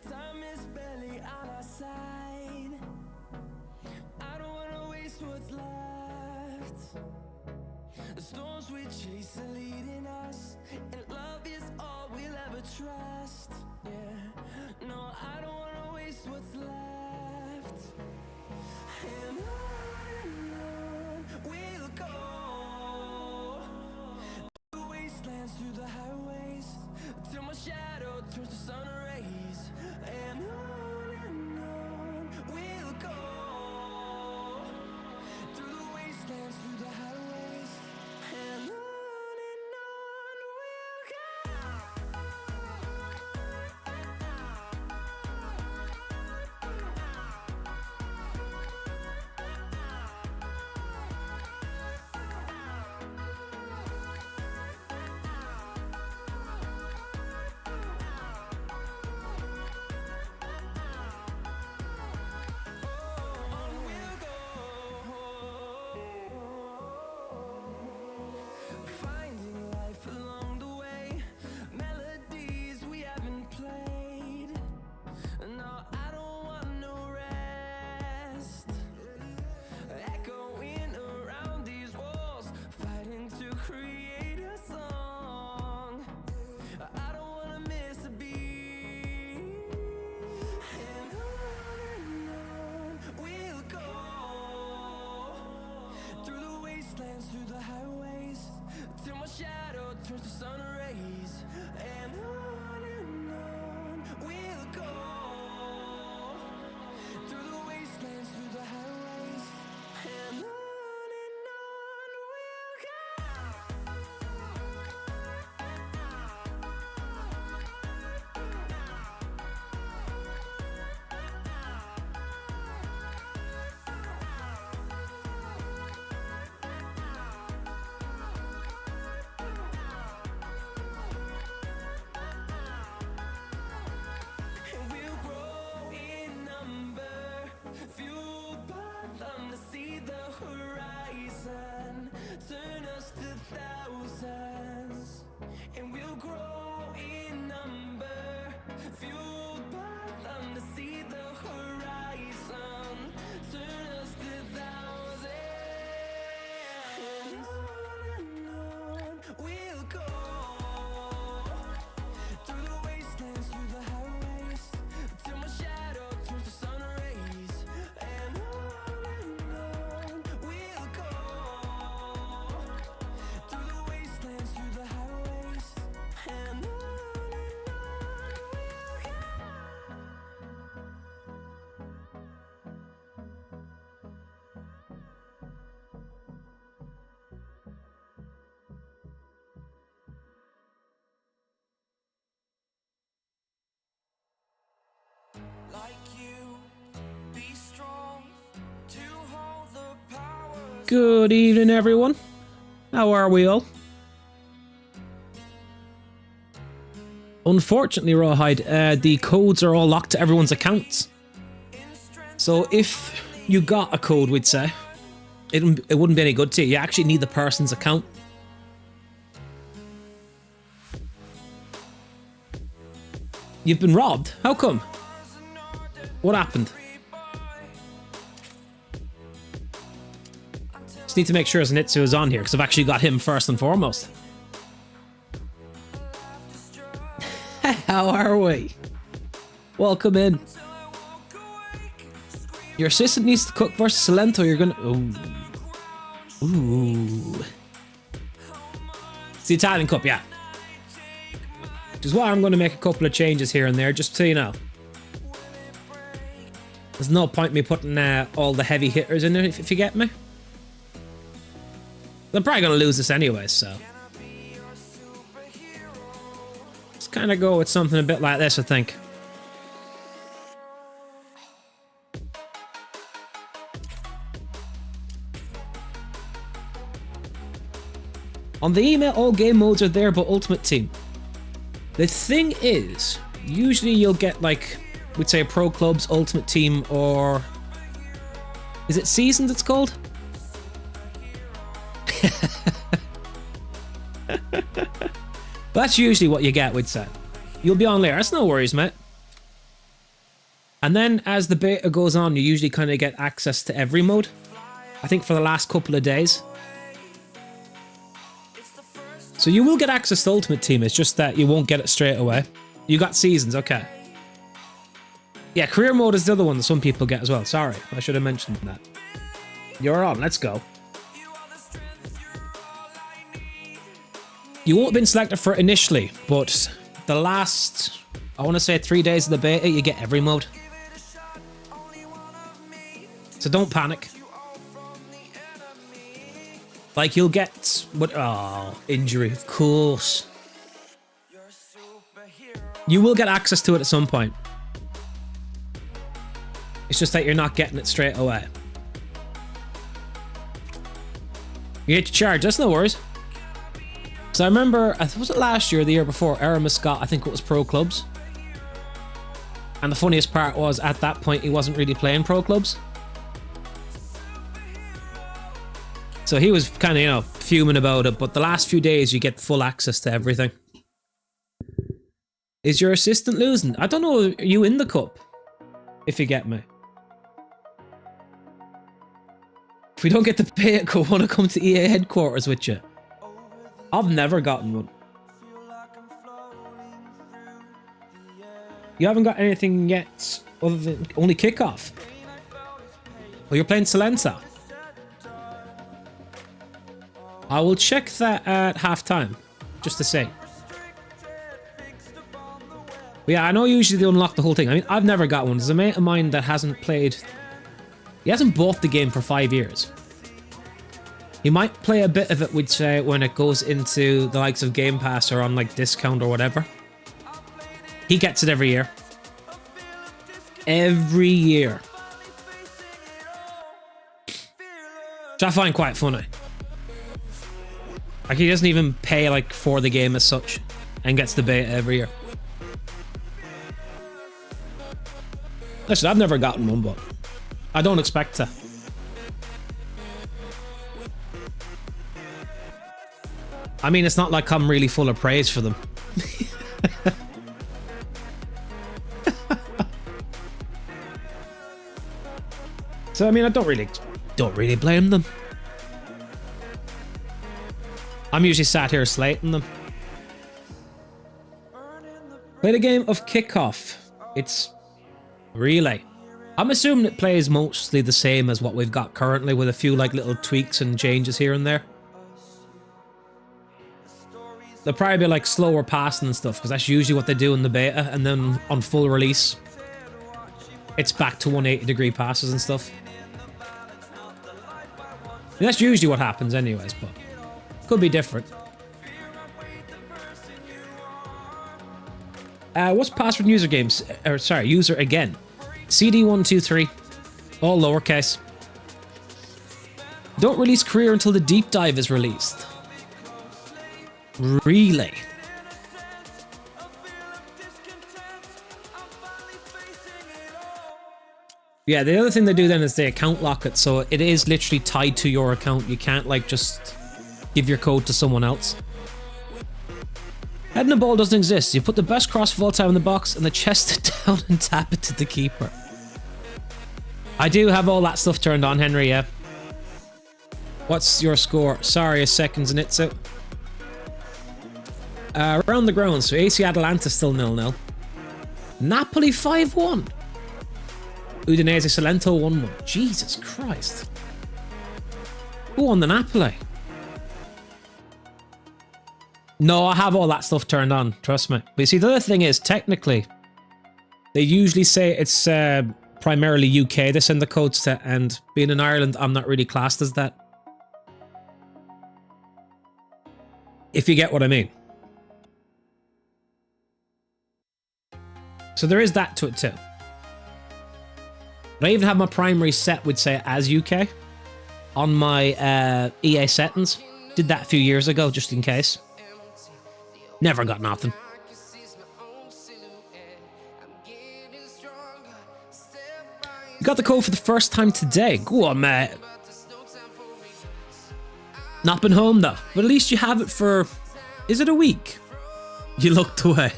Time is barely on our side. I don't wanna waste what's left. The storms we chase are leading us, and love is all we'll ever trust. Yeah, no, I don't wanna waste what's left. And on we'll go, through the wastelands, through the highways, till my shadow turns to sun rays. And on we'll go, through the wastelands, through the highways, and on we'll go. Finding life along the way, melodies we haven't played. No, I don't want no rest. Echoing around these walls, fighting to create a song. I don't wanna miss a beat. And on we'll go, through the wastelands, through the highways, till my shadow turns to sun rays. And on we'll go, through the wastelands, through the highways, and on we'll go. And we'll grow in number, fueled by them to see the horizon, turn us to thousands. And we'll grow in number, fueled by them to see the horizon, turn us to thousands. And on we'll go, through the wastelands, through the highways, till my shadow turns to sun rays. And on we'll go, through the wastelands, through the highways, and on we'll go. Like you, be strong to hold the powers. Good evening, everyone. How are we all? Unfortunately, Rawhide, the codes are all locked to everyone's accounts. So if you got a code, we'd say, it wouldn't be any good to you. You actually need the person's account. You've been robbed? How come? What happened? Just need to make sure Zenitsu is on here, because I've actually got him first and foremost. How are we? Welcome in. Your assistant needs to cook versus Salento. You're gonna... Ooh. Ooh. It's the Italian Cup, yeah. Which is why I'm going to make a couple of changes here and there, just so you know. There's no point me putting all the heavy hitters in there, if you get me. I'm probably going to lose this anyway, so. Let's kind of go with something a bit like this, I think. On the email, all game modes are there, but Ultimate Team. The thing is, usually you'll get, like, we'd say a Pro Clubs, Ultimate Team, or... Is it Seasoned it's called? That's usually what you get, we'd say. You'll be on later. That's no worries, mate. And then as the beta goes on, you usually kind of get access to every mode. I think for the last couple of days. So you will get access to Ultimate Team, it's just that you won't get it straight away. You got seasons, okay. Yeah, career mode is the other one that some people get as well. Sorry, I should have mentioned that. You're on, let's go. You won't have been selected for it initially, but the last, I want to say 3 days of the beta, you get every mode. So don't panic. Like you'll get what? Oh, injury, of course. You will get access to it at some point. It's just that you're not getting it straight away. You get to charge, that's no worries. So I remember, was it last year or the year before, Aramis got, I think it was Pro Clubs. And the funniest part was, at that point, he wasn't really playing Pro Clubs. So he was kind of, you know, fuming about it, but the last few days you get full access to everything. Is your assistant losing? I don't know, are you in the cup? If you get me. If we don't get the beta code, I want to come to EA headquarters with you. I've never gotten one. You haven't got anything yet other than only kickoff. Oh, you're playing Silenza. I will check that at halftime, just to say. But yeah, I know usually they unlock the whole thing. I mean, I've never got one. There's a mate of mine that hasn't played... He hasn't bought the game for 5 years. He might play a bit of it, we'd say, when it goes into the likes of Game Pass or on like discount or whatever. He gets it every year. Every year. Which I find quite funny. Like he doesn't even pay like for the game as such and gets the beta every year. Listen, I've never gotten one, but I don't expect to. I mean, it's not like I'm really full of praise for them. So I mean, I don't really blame them. I'm usually sat here slating them. Play the game of Kickoff. It's Relay. I'm assuming it plays mostly the same as what we've got currently, with a few like little tweaks and changes here and there. They'll probably be like slower passing and stuff, because that's usually what they do in the beta, and then on full release, it's back to 180-degree passes and stuff. And that's usually what happens anyways, but could be different. What's password user games? Or sorry, user again. CD123, all lowercase. Don't release career until the deep dive is released. Really? Yeah, the other thing they do then is they account lock it, so it is literally tied to your account. You can't like just give your code to someone else. Head in the ball doesn't exist. You put the best cross of all time in the box and then chest it down and tap it to the keeper. I do have all that stuff turned on, Henry, yeah. What's your score? Sorry, a seconds and it's out. Around the ground, so AC Atalanta still 0-0. Napoli 5-1. Udinese Salento 1-1. Jesus Christ. Who won the Napoli? No, I have all that stuff turned on, trust me. But you see, the other thing is, technically, they usually say it's primarily UK they send the codes to, and being in Ireland, I'm not really classed as that. If you get what I mean. So there is that to it too. But I even have my primary set, would say, as UK on my EA settings. Did that a few years ago, just in case. Never got nothing. You got the code for the first time today. Go on, mate. Not been home, though. But at least you have it for... Is it a week? You looked away.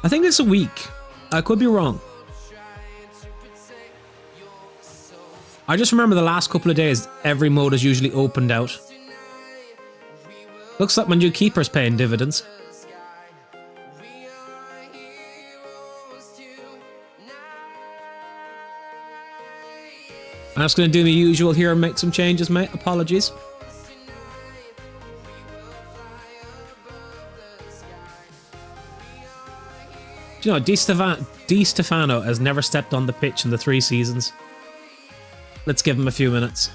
I think it's a week. I could be wrong. I just remember the last couple of days, every mode is usually opened out. Looks like my new keeper's paying dividends. I'm just going to do the usual here and make some changes, mate. Apologies. Do you know, Di Stefano has never stepped on the pitch in the 3 seasons. Let's give him a few minutes.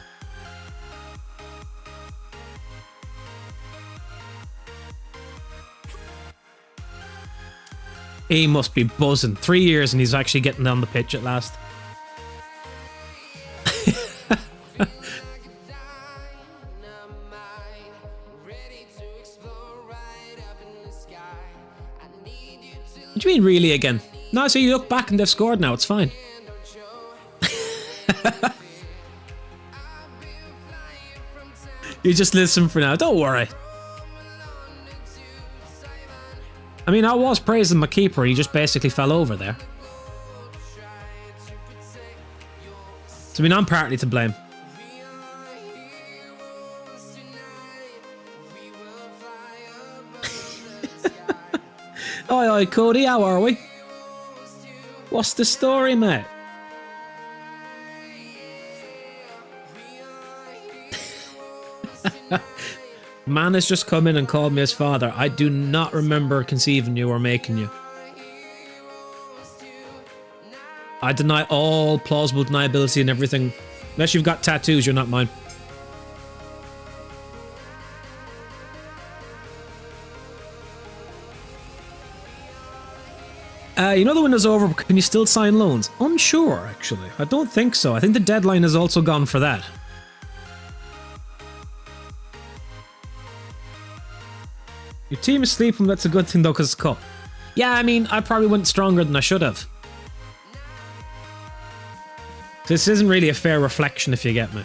He must be buzzing. 3 years and he's actually getting on the pitch at last. What do you mean, really, again? No, so you look back and they've scored now, it's fine. You just listen for now, don't worry. I mean, I was praising my keeper, he just basically fell over there. So, I mean, I'm partly to blame. Oi, oi, Cody, how are we? What's the story, mate? Man has just come in and called me his father. I do not remember conceiving you or making you. I deny all plausible deniability and everything. Unless you've got tattoos, you're not mine. You know the window's over, but can you still sign loans? Unsure, actually. I don't think so. I think the deadline is also gone for that. Your team is sleeping, that's a good thing though, because it's cup. Yeah, I mean, I probably went stronger than I should have. This isn't really a fair reflection, if you get me.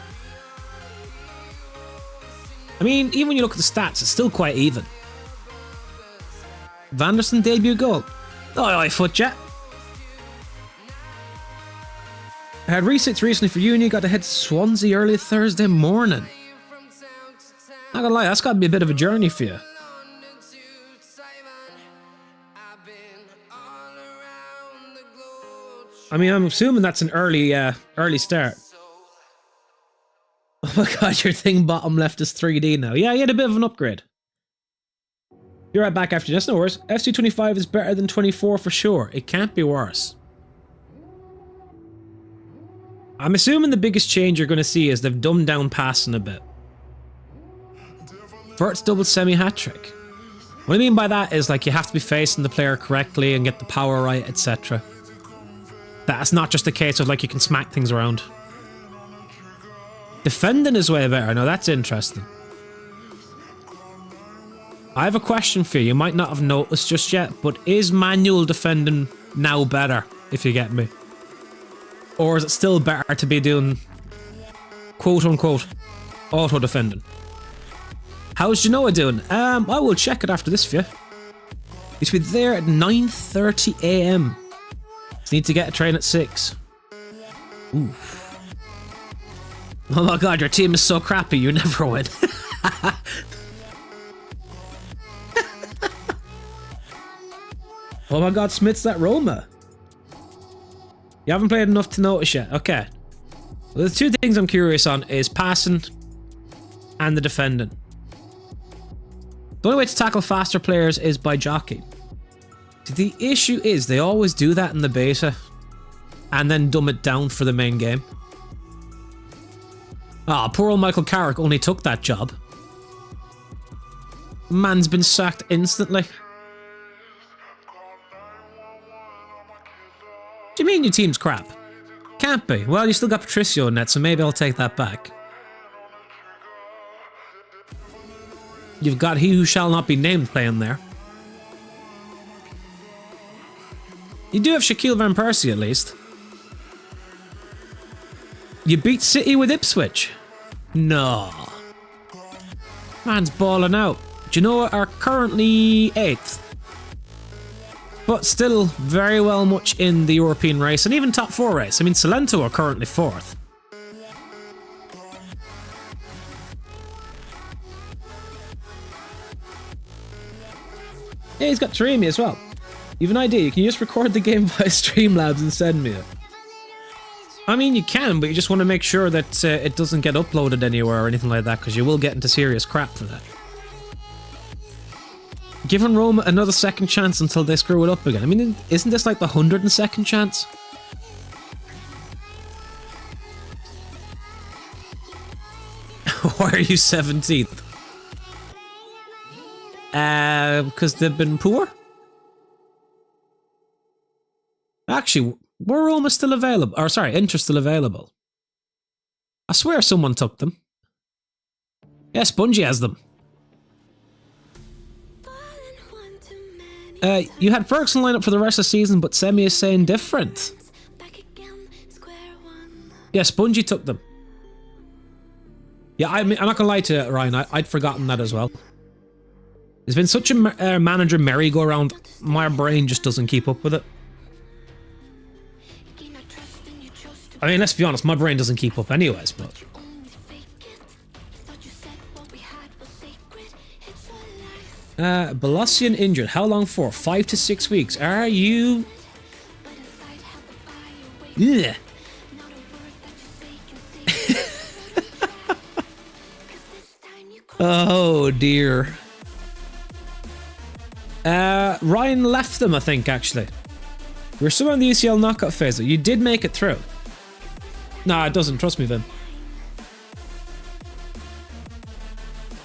I mean, even when you look at the stats, it's still quite even. Vanderson debut goal. Oi, foot jet. I had resits recently for uni, got to head to Swansea early Thursday morning. Not gonna lie, that's gotta be a bit of a journey for you. I mean, I'm assuming that's an early start. Oh my god, your thing bottom left is 3D now. Yeah, you had a bit of an upgrade. Be right back after this, no worries. FC25 is better than 24 for sure. It can't be worse. I'm assuming the biggest change you're going to see is they've dumbed down passing a bit. Vert's double semi-hat-trick. What I mean by that is, like, you have to be facing the player correctly and get the power right, etc. That's not just a case of, like, you can smack things around. Defending is way better. Now, that's interesting. I have a question for you. You might not have noticed just yet, but is manual defending now better, if you get me? Or is it still better to be doing quote-unquote auto defending? How's Genoa doing? I will check it after this for you. You should be there at 9:30 AM. So need to get a train at 6. Oof. Oh my god, your team is so crappy, you never win. Oh my god, Smith's that Roma. You haven't played enough to notice yet. Okay. Well, the two things I'm curious on is passing and the defending. The only way to tackle faster players is by jockey. The issue is they always do that in the beta and then dumb it down for the main game. Ah, poor old Michael Carrick only took that job. Man's been sacked instantly. Do you mean your team's crap? Can't be. Well, you still got Patricio in net, so maybe I'll take that back. You've got He Who Shall Not Be Named playing there. You do have Shaquille Van Persie at least. You beat City with Ipswich? No. Man's balling out. Genoa are currently 8th. But still very well much in the European race and even top 4 race. I mean, Salento are currently 4th. Yeah, he's got Taremi as well. You have an idea, you can just record the game via Streamlabs and send me it. I mean, you can, but you just want to make sure that it doesn't get uploaded anywhere or anything like that, because you will get into serious crap for that. Giving Roma another second chance until they screw it up again. I mean, isn't this like the 102nd chance? Why are you 17th? Because they've been poor? Actually, were Roma still available? Or sorry, Inter still available? I swear someone took them. Yeah, Spongy has them. You had Ferguson line up for the rest of the season, but Semi is saying different. Yeah, Spongy took them. Yeah, I'm not gonna lie to you, Ryan, I'd forgotten that as well. There's been such a manager merry-go-round, my brain just doesn't keep up with it. I mean, let's be honest, my brain doesn't keep up anyways, but... Belassian injured. How long for? 5 to 6 weeks. Are you... Yeah. Oh, dear. Ryan left them, I think, actually. We're still on the UCL knockout phase. You did make it through. Nah, it doesn't. Trust me, Vin.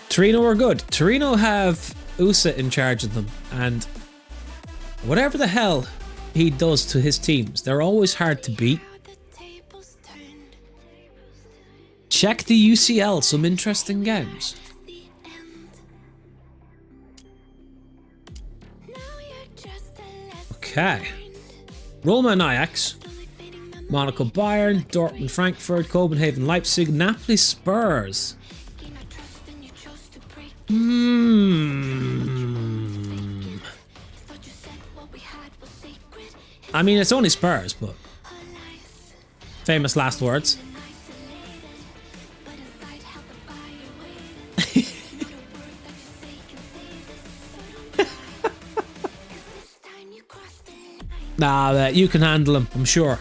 Torino are good. Torino have Usa in charge of them, and whatever the hell he does to his teams, they're always hard to beat. Check the UCL, some interesting games. Okay. Roma and Ajax. Monaco Bayern, Dortmund Frankfurt, Copenhagen Leipzig, Napoli Spurs. I mean, it's only Spurs, but... Famous last words. Nah, you can handle him, I'm sure.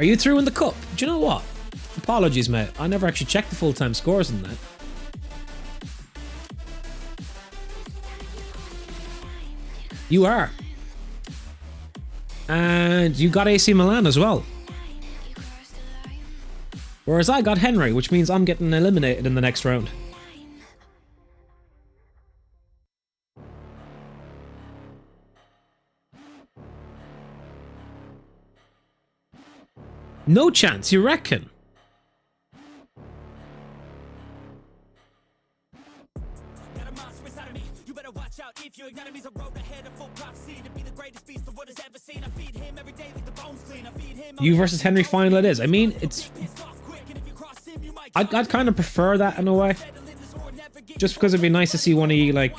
Are you through in the cup? Do you know what? Apologies, mate. I never actually checked the full-time scores in that. You are. And you got AC Milan as well. Whereas I got Henry, which means I'm getting eliminated in the next round. No chance, you reckon? You versus Henry final it is. I mean, it's... I'd kind of prefer that in a way. Just because it'd be nice to see one of you, like,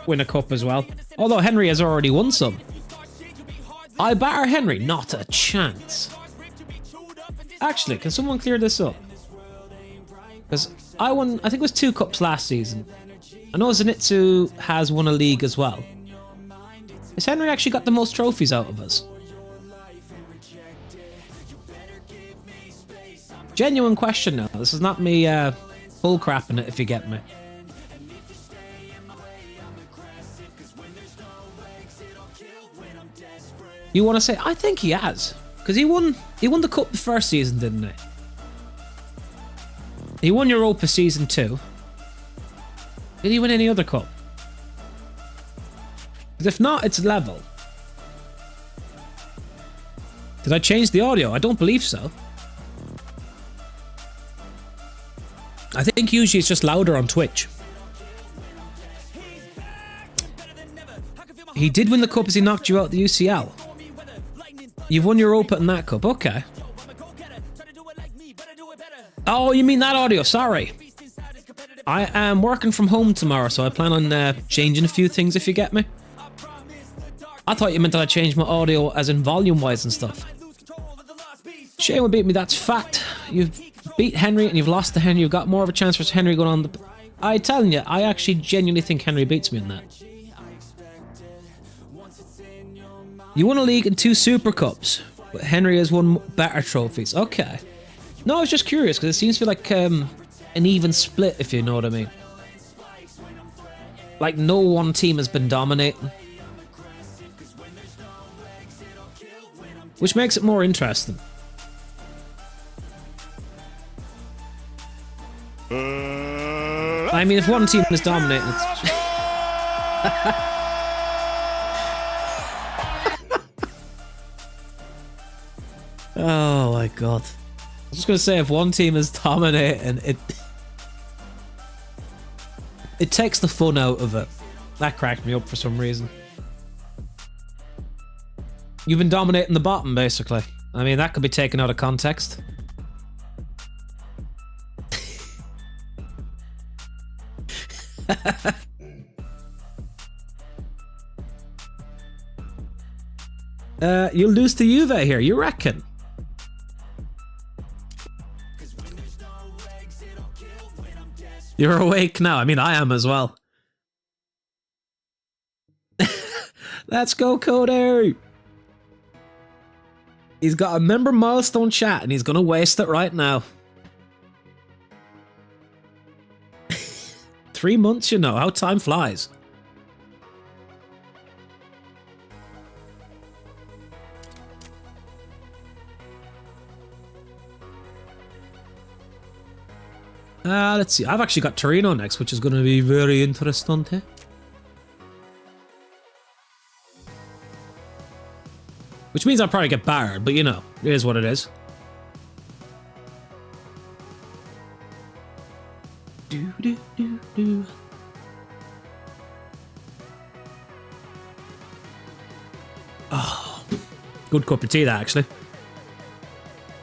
win a cup as well. Although Henry has already won some. I batter Henry? Not a chance. Actually, can someone clear this up? Because I won, I think it was 2 cups last season. I know Zenitsu has won a league as well. Has Henry actually got the most trophies out of us? Genuine question now. This is not me bullcrapping it, if you get me. You want to say? I think he has. Because he won the cup the first season, didn't he? He won Europa season 2. Did he win any other cup? Because if not, it's level. Did I change the audio? I don't believe so. I think usually it's just louder on Twitch. He did win the cup as he knocked you out the UCL. You've won Europa in that cup, okay. Oh, you mean that audio? Sorry. I am working from home tomorrow, so I plan on changing a few things, if you get me. I thought you meant that I changed my audio as in volume-wise and stuff. Shane will beat me, that's fact. You've beat Henry and you've lost to Henry. You've got more of a chance for Henry going on the... I'm telling you, I actually genuinely think Henry beats me in that. You won a league and 2 Super Cups, but Henry has won better trophies. Okay. No, I was just curious, because it seems to be like an even split, if you know what I mean. Like, no one team has been dominating. Which makes it more interesting. I mean, if one team is dominating, it's... Oh my god. I was just gonna say, if one team is dominating, it takes the fun out of it. That cracked me up for some reason. You've been dominating the bottom, basically. I mean, that could be taken out of context. You'll lose to Juve here, you reckon? You're awake now. I mean, I am as well. Let's go, Cody. He's got a member milestone chat and he's gonna waste it right now. 3 months, you know, how time flies. Let's see. I've actually got Torino next, which is going to be very interesting. Which means I'll probably get barred, but you know, it is what it is. Do, do, do, do. Oh, good cup of tea, that actually.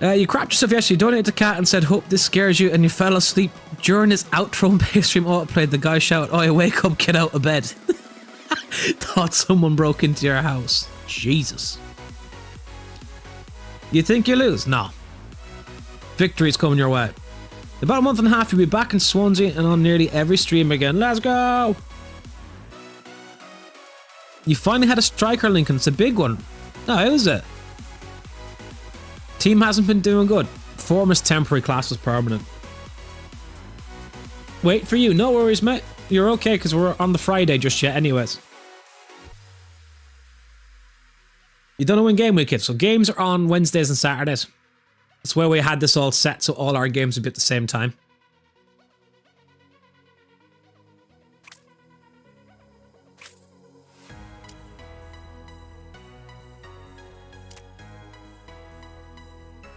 You crapped yourself yesterday. You donated to Cat and said, hope this scares you, and you fell asleep. During his outro and base stream autoplayed, the guy shouted, oh, you wake up, get out of bed. Thought someone broke into your house. Jesus. You think you lose? No. Victory's coming your way. In about a month and a half, you'll be back in Swansea and on nearly every stream again. Let's go! You finally had a striker, Lincoln. It's a big one. No, how is it? Team hasn't been doing good. Form is temporary, class is permanent. Wait for you. No worries, mate. You're okay, because we're on the Friday just yet anyways. You don't know when game week is, so games are on Wednesdays and Saturdays. That's where we had this all set, so all our games would be at the same time.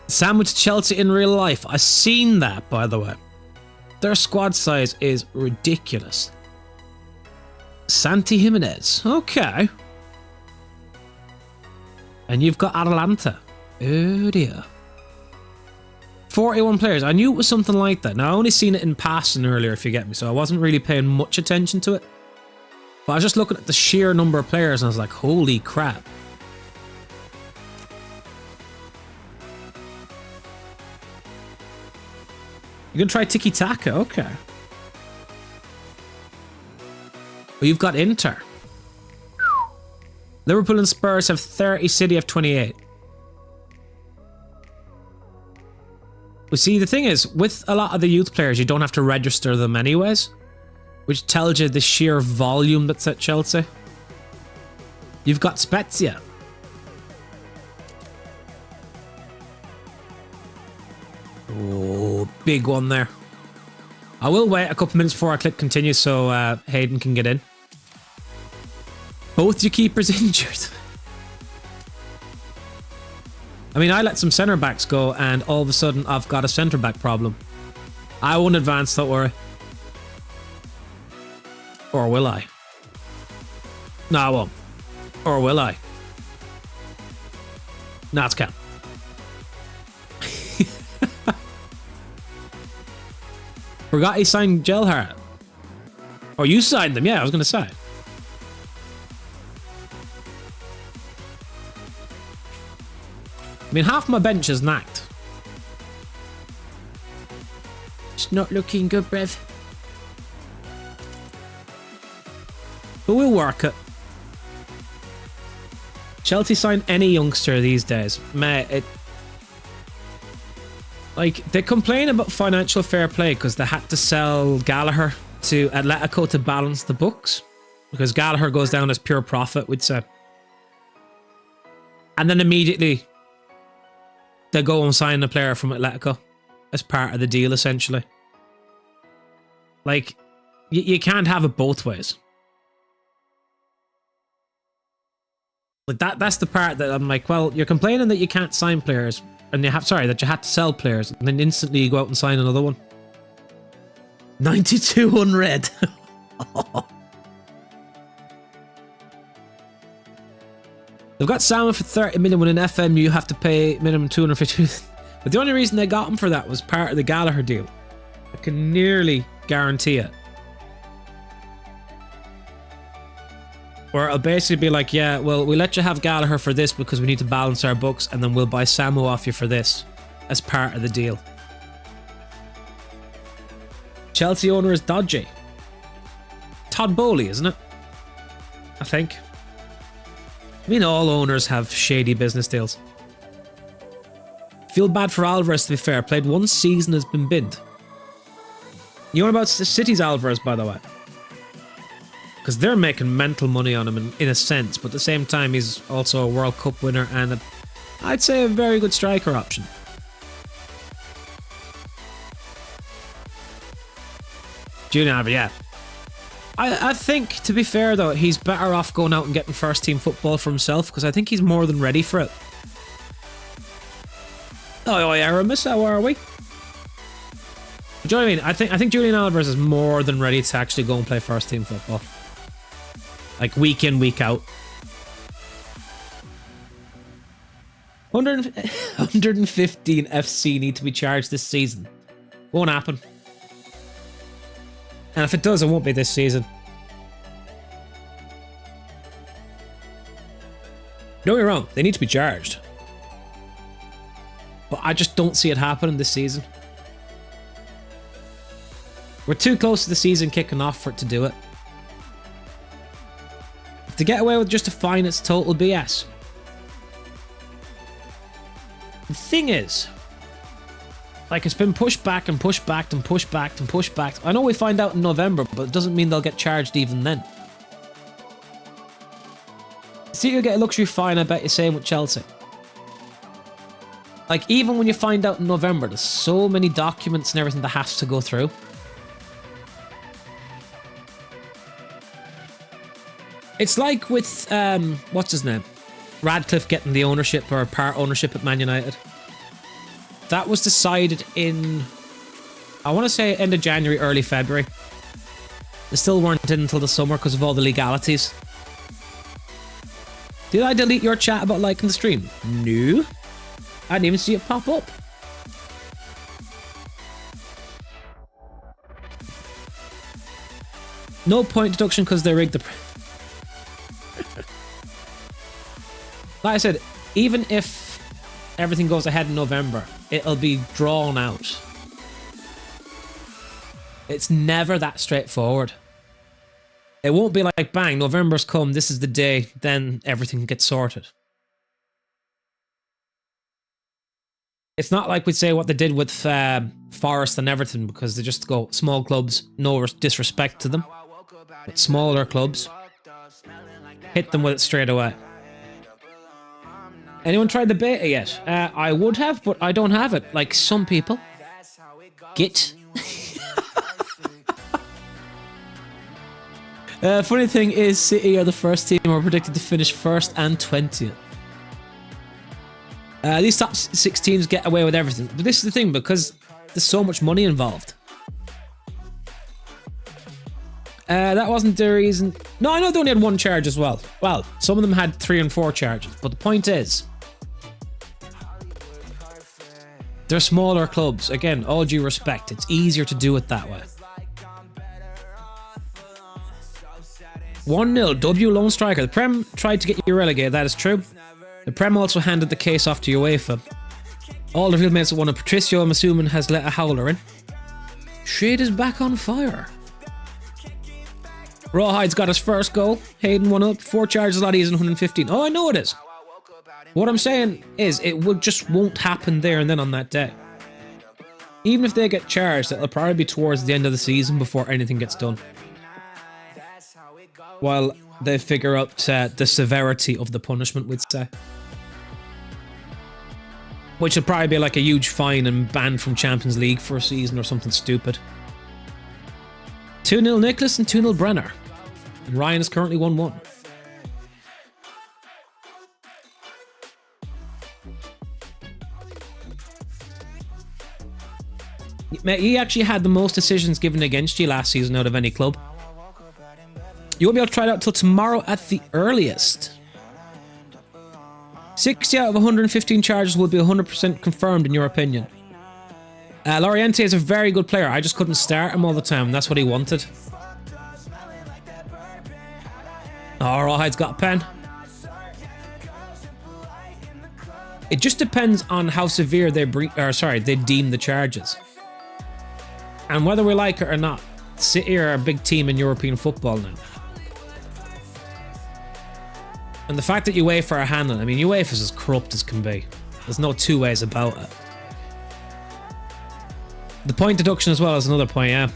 Sandwich Chelsea in real life. I've seen that, by the way. Their squad size is ridiculous. Santi Jimenez. Okay. And you've got Atalanta. Oh dear. 41 players. I knew it was something like that. Now, I only seen it in passing earlier, if you get me, so I wasn't really paying much attention to it. But I was just looking at the sheer number of players and I was like, holy crap. You're going to try tiki-taka? Okay. Well, you've got Inter. Liverpool and Spurs have 30, City have 28. Well, see, the thing is, with a lot of the youth players, you don't have to register them anyways, which tells you the sheer volume that's at Chelsea. You've got Spezia. Oh, big one there. I will wait a couple minutes before I click continue so Hayden can get in. Both your keepers injured. I mean, I let some centre backs go and all of a sudden I've got a centre back problem. I won't advance, don't worry. Or will I? No, I won't. Or will I? No, it's cap. Forgot he signed Gelhardt. Oh, you signed them? Yeah, I was going to say. I mean, half my bench is knacked. It's not looking good, Brev. But we'll work it. Chelsea sign any youngster these days. Mate, like, they complain about financial fair play because they had to sell Gallagher to Atletico to balance the books. Because Gallagher goes down as pure profit, we'd say. And then immediately they go and sign a player from Atletico as part of the deal, essentially. Like, you can't have it both ways. Like, that's the part that I'm like, well, you're complaining that you can't sign players, and that you had to sell players, and then instantly you go out and sign another one. 92 unread. They've got Salmon for 30 million when in FM you have to pay minimum 250. But the only reason they got him for that was part of the Gallagher deal. I can nearly guarantee it. Where it'll basically be like, yeah, well, we let you have Gallagher for this because we need to balance our books, and then we'll buy Samu off you for this as part of the deal. Chelsea owner is dodgy. Todd Bowley, isn't it? I think. I mean, all owners have shady business deals. Feel bad for Alvarez, to be fair. Played one season, has been binned. You know about City's Alvarez, by the way? Because they're making mental money on him in a sense, but at the same time, he's also a World Cup winner and I'd say a very good striker option. Julian Alvarez, yeah. I think, to be fair though, he's better off going out and getting first team football for himself, because I think he's more than ready for it. Oh, Aramis, how are we? Do you know what I mean? I think Julian Alvarez is more than ready to actually go and play first team football. Like, week in, week out. 115 FC need to be charged this season. Won't happen. And if it does, it won't be this season. Don't get me wrong, they need to be charged. But I just don't see it happening this season. We're too close to the season kicking off for it to do it. If they get away with just a fine, it's total BS. The thing is, like, it's been pushed back and pushed back and pushed back and pushed back. I know we find out in November, but it doesn't mean they'll get charged even then. See, you'll get a luxury fine, I bet you're saying, with Chelsea. Like, even when you find out in November, there's so many documents and everything that has to go through. It's like with, what's his name? Radcliffe getting the ownership or part ownership at Man United. That was decided in, I want to say, end of January, early February. They still weren't in until the summer because of all the legalities. Did I delete your chat about liking the stream? No. I didn't even see it pop up. No point deduction because they rigged the... Like I said, even if everything goes ahead in November, it'll be drawn out. It's never that straightforward. It won't be like, bang, November's come, this is the day, then everything gets sorted. It's not like we'd say what they did with Forest and Everton, because they just go small clubs, no disrespect to them. But smaller clubs, hit them with it straight away. Anyone tried the beta yet? I would have, but I don't have it, like some people. Git. Funny thing is, City are the first team who are predicted to finish first and 20th. These top 6 teams get away with everything. But this is the thing, because there's so much money involved. That wasn't the reason. No, I know they only had one charge as well. Well, some of them had 3 and 4 charges. But the point is, They're smaller clubs. Again, all due respect, it's easier to do it that way. 1-0, W lone striker. The Prem tried to get you relegated, that is true. The Prem also handed the case off to UEFA. All the field mates that won, and Patricio, I'm assuming, has let a howler in. Shade is back on fire. Rawhide's got his first goal. Hayden 1-up. 4 charges, a lot easier than 115. Oh, I know it is. What I'm saying is, it just won't happen there and then on that day. Even if they get charged, it'll probably be towards the end of the season before anything gets done. While they figure out the severity of the punishment, we'd say. Which would probably be like a huge fine and banned from Champions League for a season or something stupid. 2-0 Nicholas and 2-0 Brenner. And Ryan is currently 1-1. Mate, he actually had the most decisions given against you last season out of any club. You won't be able to try it out till tomorrow at the earliest. 60 out of 115 charges will be 100% confirmed in your opinion. Loriente is a very good player. I just couldn't start him all the time. That's what he wanted. Oh, Rawhide's got a pen. It just depends on how severe they deem the charges. And whether we like it or not, City are a big team in European football now. And the fact that UEFA are handling, I mean, UEFA is as corrupt as can be. There's no two ways about it. The point deduction as well is another point, yeah.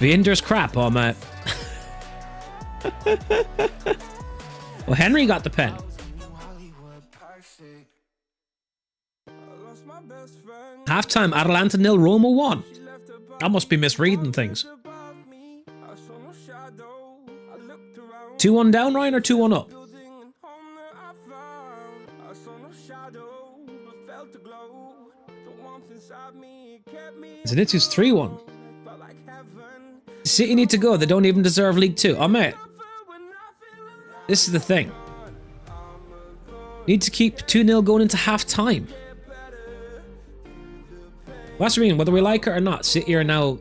The Inder's crap, oh mate. Well, Henry got the pen. Halftime, Atalanta 0, Roma 1. I must be misreading things. 2-1 down, Ryan, or 2-1 up? Zenitsu's 3-1. City need to go. They don't even deserve League 2. Oh, mate. This is the thing. Need to keep 2-0 going into half-time. That's what I mean. Whether we like it or not, City are now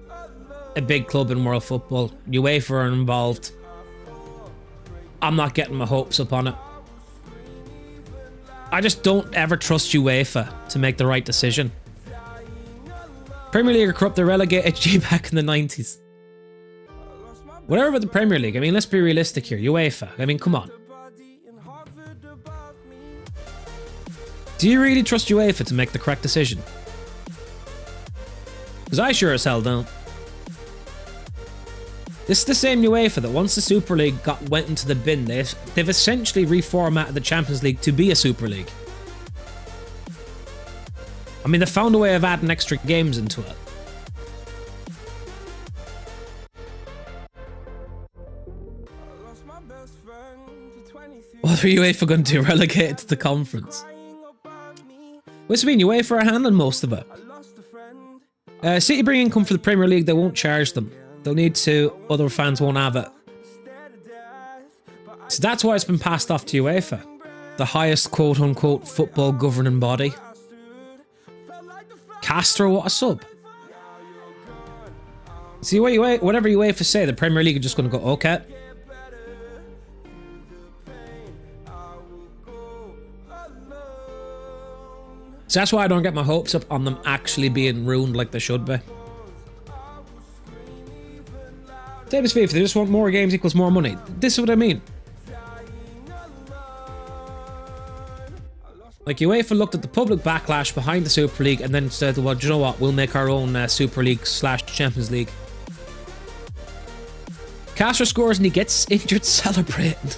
a big club in world football. UEFA are involved. I'm not getting my hopes up on it. I just don't ever trust UEFA to make the right decision. Premier League are corrupt. They relegated G back in the 90s. Whatever about the Premier League. I mean, let's be realistic here. UEFA. I mean, come on. Do you really trust UEFA to make the correct decision? Because I sure as hell don't. This is the same UEFA that once the Super League went into the bin, they've essentially reformatted the Champions League to be a Super League. I mean, they found a way of adding extra games into it. What are UEFA going to do? Relegate it to the conference? What's it mean? UEFA are handling most of it. City bring income for the Premier League, they won't charge them. They'll need to, other fans won't have it. So that's why it's been passed off to UEFA. The highest quote-unquote football governing body. Castro, what a sub. See, whatever UEFA say, the Premier League are just going to go, okay. So that's why I don't get my hopes up on them actually being ruined like they should be. Same as FIFA, they just want more games equals more money. This is what I mean. Like, UEFA looked at the public backlash behind the Super League and then said, well, do you know what? We'll make our own Super League / Champions League. Castro scores and he gets injured celebrating.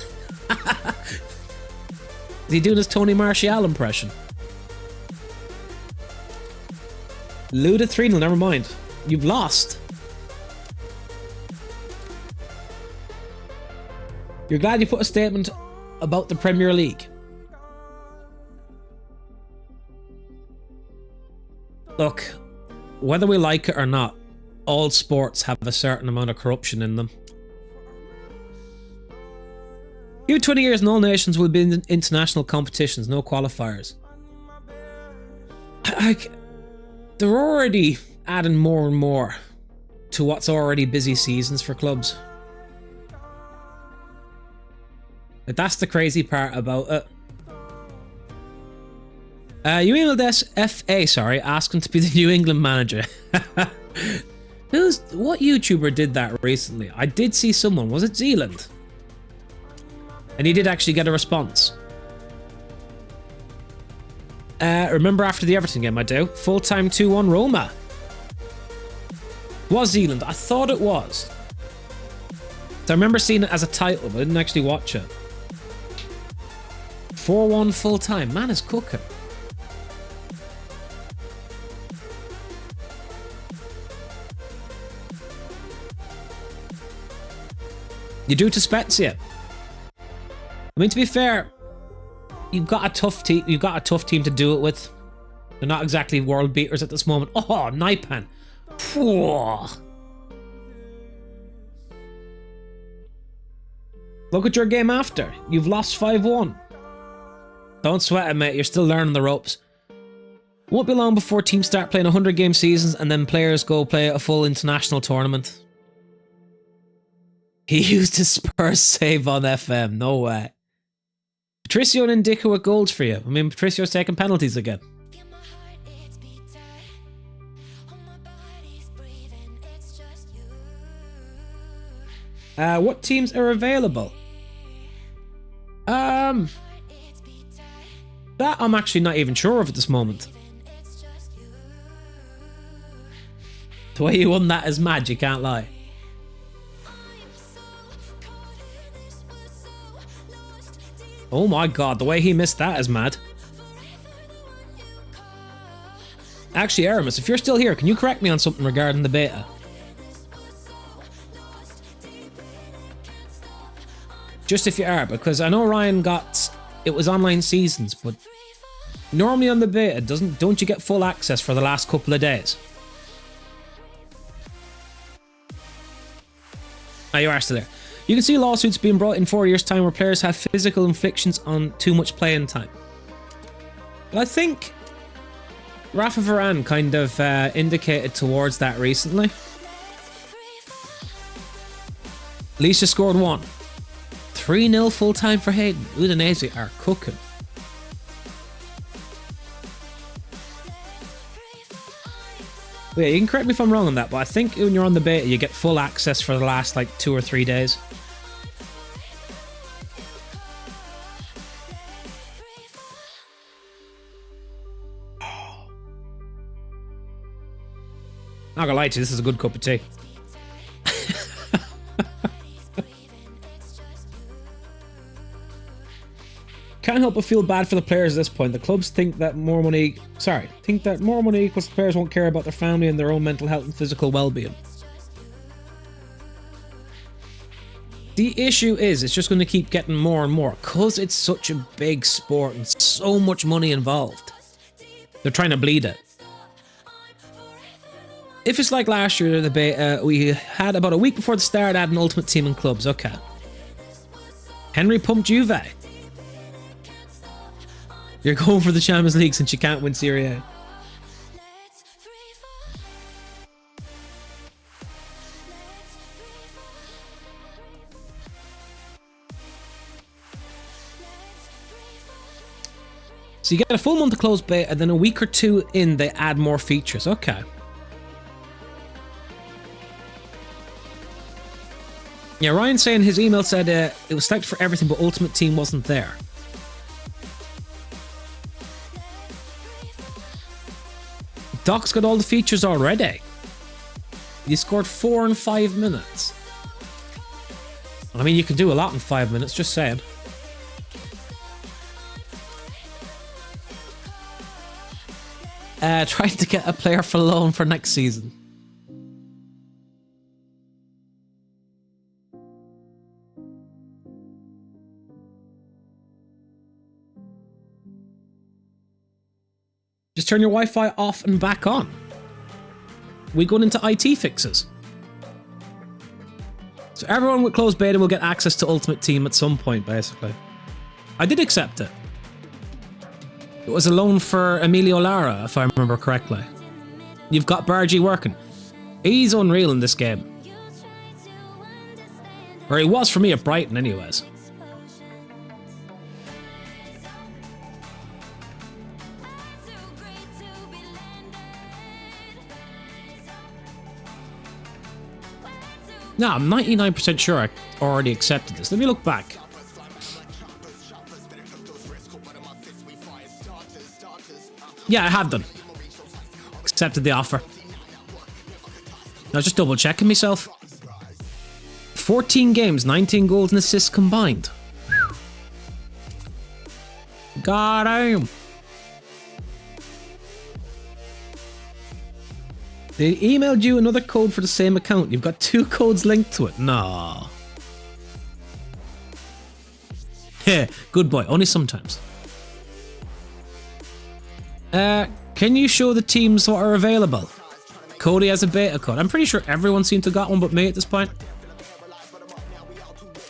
Is he doing his Tony Martial impression? Luda 3-0, never mind. You've lost. You're glad you put a statement about the Premier League. Look, whether we like it or not, all sports have a certain amount of corruption in them. Give 20 years and all nations will be in international competitions, no qualifiers. they're already adding more and more to what's already busy seasons for clubs. Like, that's the crazy part about it. You emailed SFA, sorry, asking to be the New England manager. What YouTuber did that recently? I did see someone. Was it Zealand? And he did actually get a response. Remember after the Everton game, I do. Full-time 2-1 Roma. Was Zealand? I thought it was. So I remember seeing it as a title, but I didn't actually watch it. 4-1 full-time. Man is cooking. You do to Spezia. I mean, to be fair, you've got a tough team. You've got a tough team to do it with. They're not exactly world beaters at this moment. Oh, Naipan. Look at your game after. You've lost 5-1. Don't sweat it, mate. You're still learning the ropes. Won't be long before teams start playing 100-game seasons and then players go play a full international tournament. He used his Spurs save on FM. No way. Patricio and Indica with goals for you. I mean, Patricio's taking penalties again. What teams are available? That I'm actually not even sure of at this moment. The way you won that is mad, you can't lie. Oh my god, the way he missed that is mad. Actually, Aramis, if you're still here, can you correct me on something regarding the beta? Just if you are, because I know Ryan got... It was online seasons, but... Normally on the beta, don't you get full access for the last couple of days? Oh, you are still there. You can see lawsuits being brought in 4 years' time where players have physical inflictions on too much playing time. But I think Rafa Varane kind of indicated towards that recently. Lisa scored 1. 3-0 full time for Hayden. Udinese are cooking. But yeah, you can correct me if I'm wrong on that, but I think when you're on the beta, you get full access for the last like 2 or 3 days. Not gonna lie to you, this is a good cup of tea. Can't help but feel bad for the players at this point. The clubs think that more money equals the players won't care about their family and their own mental health and physical well-being. The issue is, it's just going to keep getting more and more because it's such a big sport and so much money involved. They're trying to bleed it. If it's like last year, the beta, we had about a week before the start add an ultimate team in clubs. Okay. Henry pumped Juve. You're going for the Champions League since you can't win Serie A. So you get a full month of closed beta, and then a week or two in, they add more features. Okay. Yeah, Ryan saying his email said it was selected for everything, but Ultimate Team wasn't there. Doc's got all the features already. You scored 4 in 5 minutes. I mean, you can do a lot in 5 minutes, just saying. Trying to get a player for loan for next season. Just turn your Wi-Fi off and back on. We going into IT fixes. So everyone with closed beta will get access to Ultimate Team at some point, basically. I did accept it. It was a loan for Emilio Lara, if I remember correctly. You've got Bargy working. He's unreal in this game. Or he was for me at Brighton anyways. No, I'm 99% sure I already accepted this. Let me look back. Yeah, I have done. Accepted the offer. I was just double checking myself. 14 games, 19 goals and assists combined. God damn. They emailed you another code for the same account. You've got 2 codes linked to it. No. Heh, good boy. Only sometimes. Can you show the teams what are available? Cody has a beta code. I'm pretty sure everyone seemed to got one but me at this point.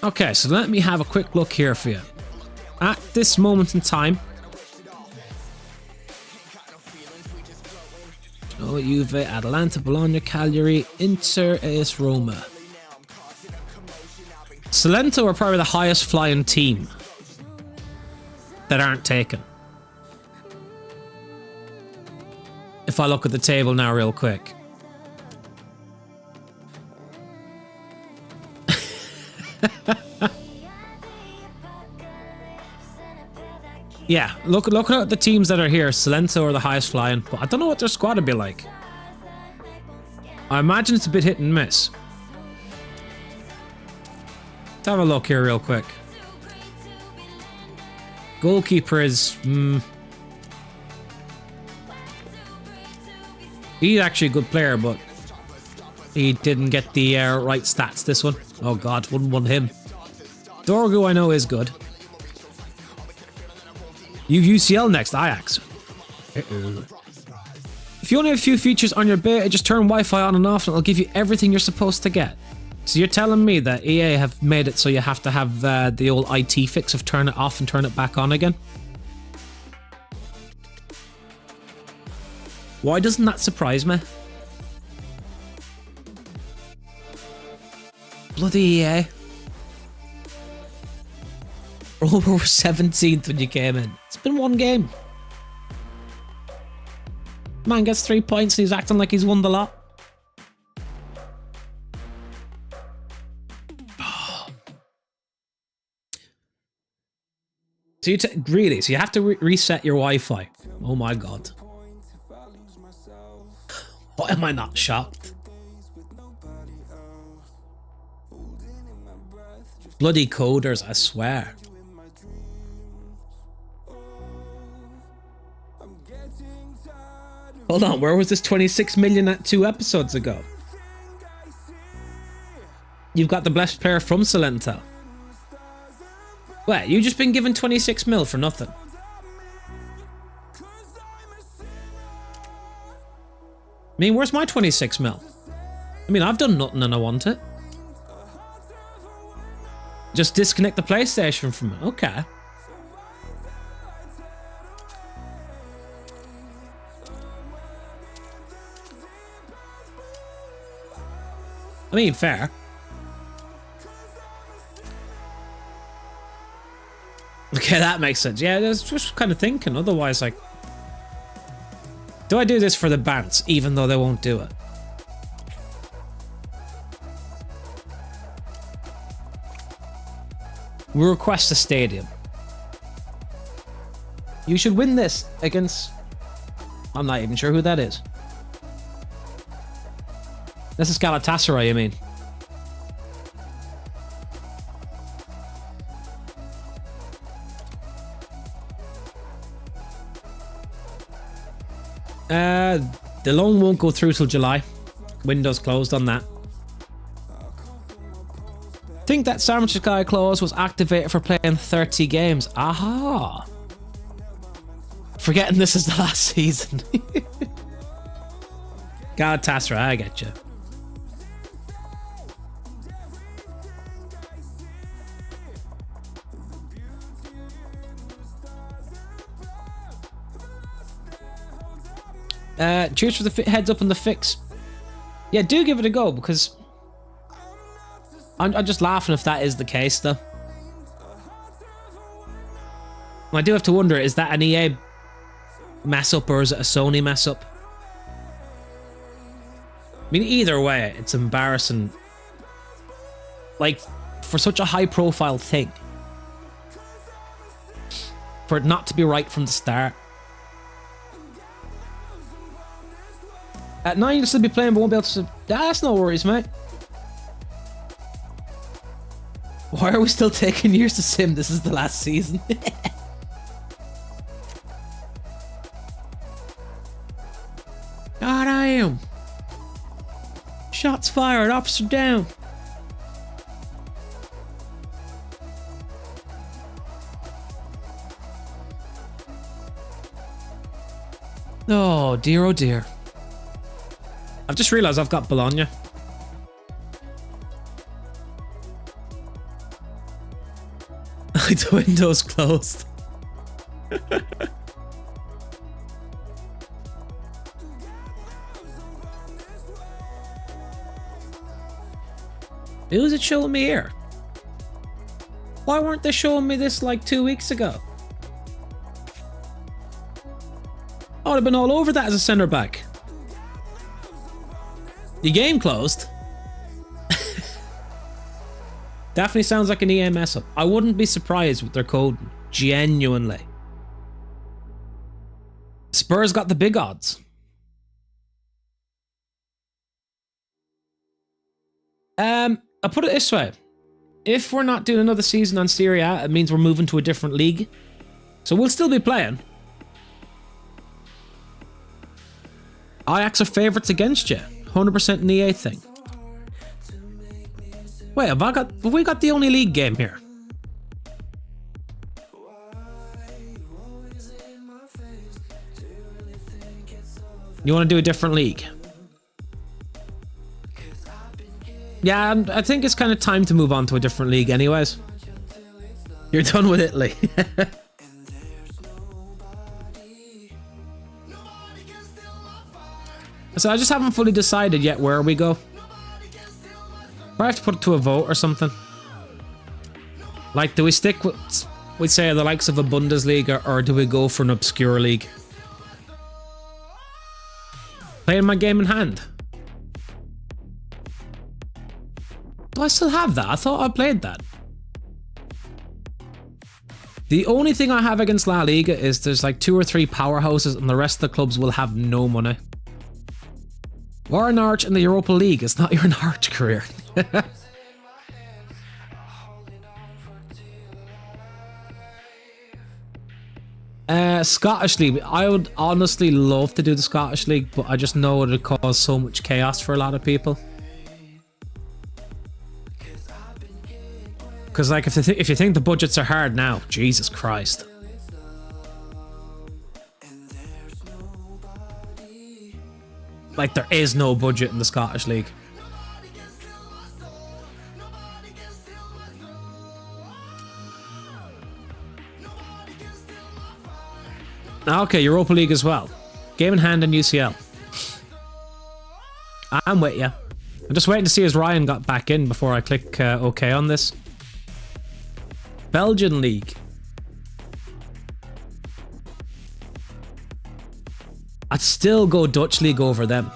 Okay, so let me have a quick look here for you. At this moment in time, Juve, Atalanta, Bologna, Cagliari, Inter, AS Roma. Salento are probably the highest flying team that aren't taken. If I look at the table now real quick. Yeah, look at the teams that are here. Salento are the highest flying, but I don't know what their squad would be like. I imagine it's a bit hit and miss. Let's have a look here real quick. Goalkeeper is... he's actually a good player, but he didn't get the right stats this one. Oh god, wouldn't want him. Dorgu I know is good. You've UCL next, Ajax. Uh-oh. If you only have a few features on your beta, just turn Wi-Fi on and off and it'll give you everything you're supposed to get. So you're telling me that EA have made it so you have to have the old IT fix of turn it off and turn it back on again? Why doesn't that surprise me? Bloody EA. We're 17th when you came in. It's been one game. Man gets 3 points and he's acting like he's won the lot. So you really? So you have to reset your Wi-Fi? Oh my god! Why am I not shocked? Bloody coders! I swear. Hold on, where was this 26 million at 2 episodes ago? You've got the blessed player from Salento. Wait, you just been given 26 mil for nothing? I mean, where's my 26 mil? I mean, I've done nothing and I want it. Just disconnect the PlayStation from it. Okay. I mean, fair. Okay, that makes sense. Yeah, I was just kind of thinking. Otherwise, like... do I do this for the bants, even though they won't do it? We request a stadium. You should win this against... I'm not even sure who that is. This is Galatasaray, you mean? The loan won't go through till July. Windows closed on that. Think that Sandwich Guy clause was activated for playing 30 games. Aha! Forgetting this is the last season. Galatasaray, I get you. Cheers for the heads up on the fix. Yeah, do give it a go, because I'm just laughing if that is the case, though. I do have to wonder, is that an EA mess up or is it a Sony mess up? I mean, either way, it's embarrassing. Like, for such a high-profile thing, for it not to be right from the start. At 9, you'll still be playing, but won't be able to... That's no worries, mate. Why are we still taking years to sim? This is the last season. God, I am. Shots fired, officer down. Oh dear, oh dear. I've just realised I've got Bologna. The window's closed. Who's it showing me here? Why weren't they showing me this like 2 weeks ago? Oh, I've been all over that as a centre back. The game closed. Definitely sounds like an EA mess up. I wouldn't be surprised with their code. Genuinely. Spurs got the big odds. I'll put it this way. If we're not doing another season on Serie A, it means we're moving to a different league. So we'll still be playing. Ajax are favourites against you. 100% an EA thing. Wait, have we got the only league game here? You want to do a different league? Yeah, I think it's kind of time to move on to a different league anyways. You're done with Italy. So I just haven't fully decided yet where we go. I have to put it to a vote or something. Like, do we stick with, we say, the likes of a Bundesliga, or do we go for an obscure league? Playing my game in hand. Do I still have that? I thought I played that. The only thing I have against La Liga is there's like 2 or 3 powerhouses and the rest of the clubs will have no money. Or Norwich in the Europa League. It's not your Norwich career. Scottish League. I would honestly love to do the Scottish League, but I just know it would cause so much chaos for a lot of people. Because like if you think the budgets are hard now, Jesus Christ. Like, there is no budget in the Scottish League. Okay, Europa League as well. Game in hand and UCL. I'm with you. I'm just waiting to see as Ryan got back in before I click OK on this. Belgian League. I'd still go Dutch League over them.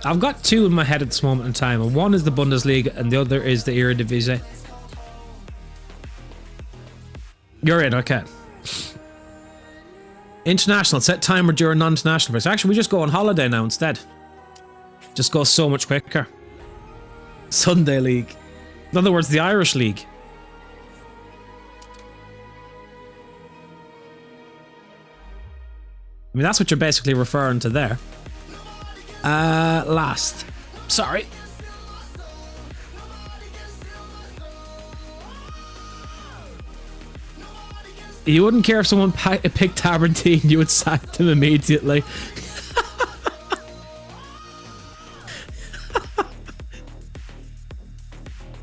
I've got 2 in my head at this moment in time, and one is the Bundesliga and the other is the Eredivisie. You're in, okay. International, set timer during non-international breaks. Actually, we just go on holiday now instead. Just goes so much quicker. Sunday League. In other words, the Irish League. I mean, that's what you're basically referring to there. Last. Sorry. You wouldn't care if someone picked Aberdeen, you would sack them immediately.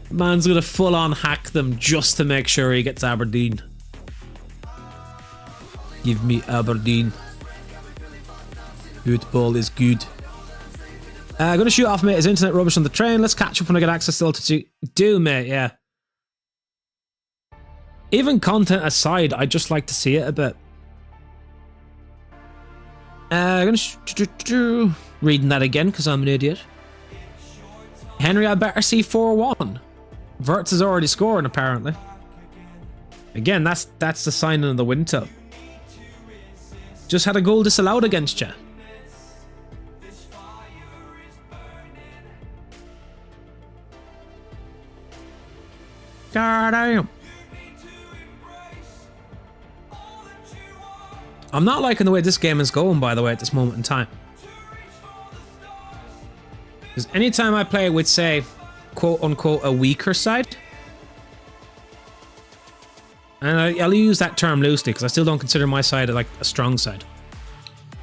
Man's gonna full on hack them just to make sure he gets Aberdeen. Give me Aberdeen. Football is good. I'm gonna shoot off, mate. Is internet rubbish on the train? Let's catch up when I get access to altitude. Do, mate, yeah. Even content aside, I just like to see it a bit. I'm gonna reading that again because I'm an idiot. Henry, I better see 4-1. Verts is already scoring apparently. Again, that's the sign of the winter. Just had a goal disallowed against you. God damn. I'm not liking the way this game is going, by the way, at this moment in time. Because anytime I play with, say, quote-unquote, a weaker side, and I'll use that term loosely because I still don't consider my side like a strong side.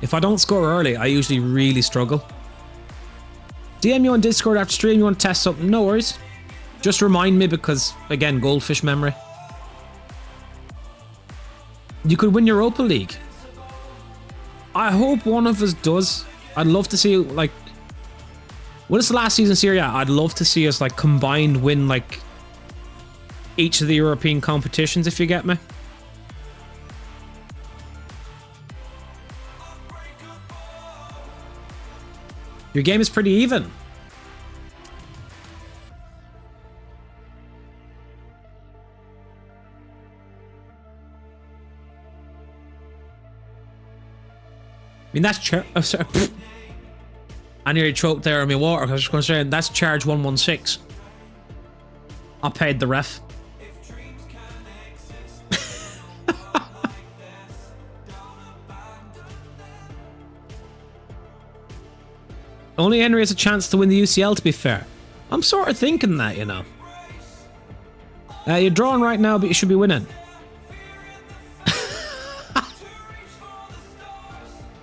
If I don't score early, I usually really struggle. DM you on Discord after stream, you want to test something, no worries. Just remind me because, again, goldfish memory. You could win Europa League. I hope one of us does. I'd love to see, like, when it's the last season Serie A, I'd love to see us, like, combined win, like, each of the European competitions, if you get me. Your game is pretty even. I mean, that's I nearly choked there on my water. I was just going to say, that's charge 116. I paid the ref. Only Henry has a chance to win the UCL, to be fair. I'm sort of thinking that, you know. You're drawing right now, but you should be winning.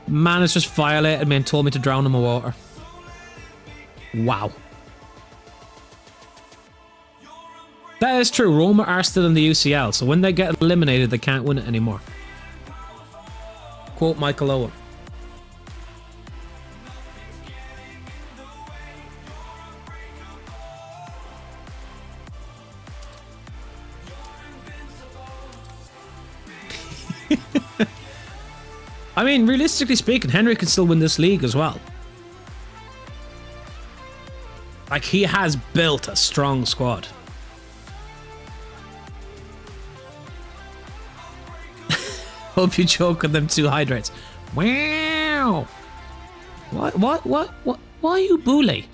Man has just violated me and told me to drown in my water. Wow. That is true. Roma are still in the UCL, so when they get eliminated, they can't win it anymore. Quote Michael Owen. I mean, realistically speaking, Henry can still win this league as well. Like, he has built a strong squad. Hope you choke on them 2 hydrates. Wow. What? Why are you bully?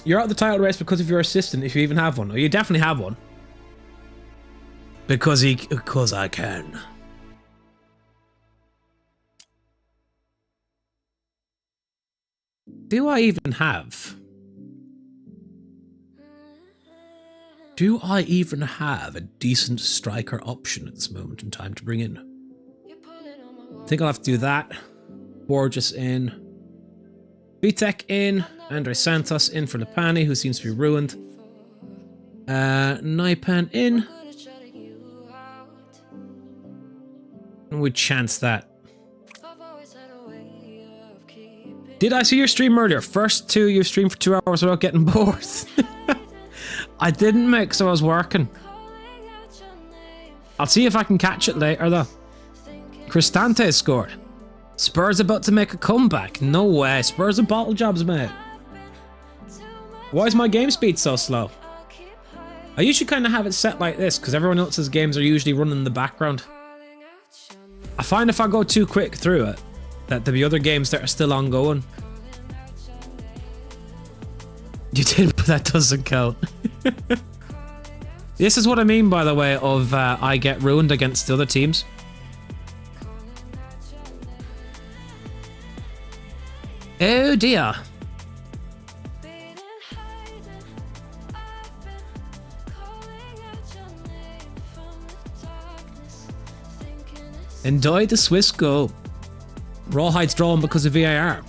You're out of the title race because of your assistant, if you even have one. Oh, you definitely have one. Because I can. Do I even have? Do I even have a decent striker option at this moment in time to bring in? I think I'll have to do that. Borges in. Vitek in. Andre Santos in for Lipani, who seems to be ruined. Naipan in. And we chance that. Did I see your stream earlier? First 2, you streamed for 2 hours without getting bored. I didn't, mate, because I was working. I'll see if I can catch it later, though. Cristante scored. Spurs about to make a comeback. No way. Spurs are bottle jobs, mate. Why is my game speed so slow? I usually kind of have it set like this because everyone else's games are usually running in the background. I find if I go too quick through it, that there'll be other games that are still ongoing. You did, but that doesn't count. This is what I mean, by the way, of I get ruined against the other teams. Oh dear. Enjoy the Swiss goal. Rawhide's drawn because of VAR.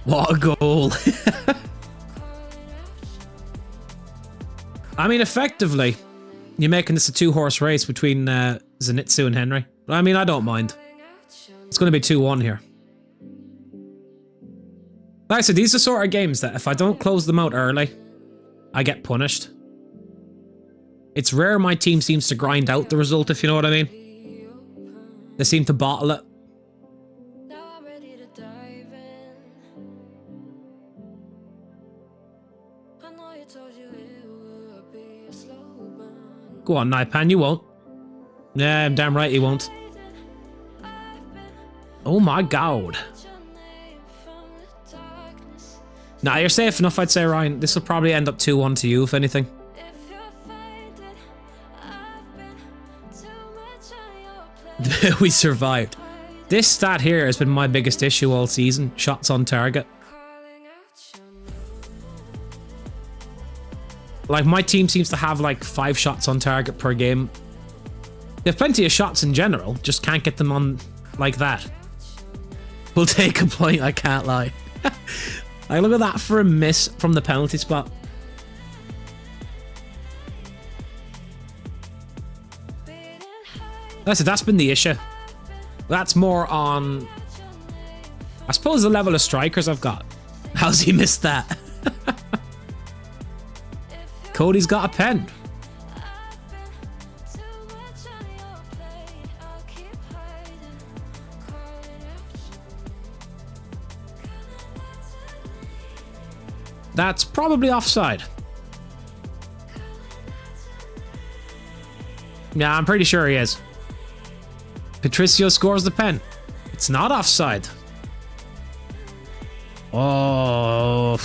What a goal. I mean, effectively, you're making this a 2-horse race between Zenitsu and Henry. I mean, I don't mind. It's going to be 2-1 here. Like I said, these are sort of games that if I don't close them out early, I get punished. It's rare my team seems to grind out the result, if you know what I mean. They seem to bottle it. Go on, Naipan, you won't. Yeah, I'm damn right you won't. Oh my god. Nah, you're safe enough, I'd say, Ryan. This will probably end up 2-1 to you, if anything. We survived. This stat here has been my biggest issue all season. Shots on target. Like, my team seems to have like 5 shots on target per game. They have plenty of shots in general, just can't get them on like that. We'll take a point, I can't lie. Like, look at that for a miss from the penalty spot. That's been the issue. That's more on, I suppose, the level of strikers I've got. How's he missed that? Cody's got a pen. That's probably offside. Yeah, I'm pretty sure he is. Patricio scores the pen. It's not offside. Oh.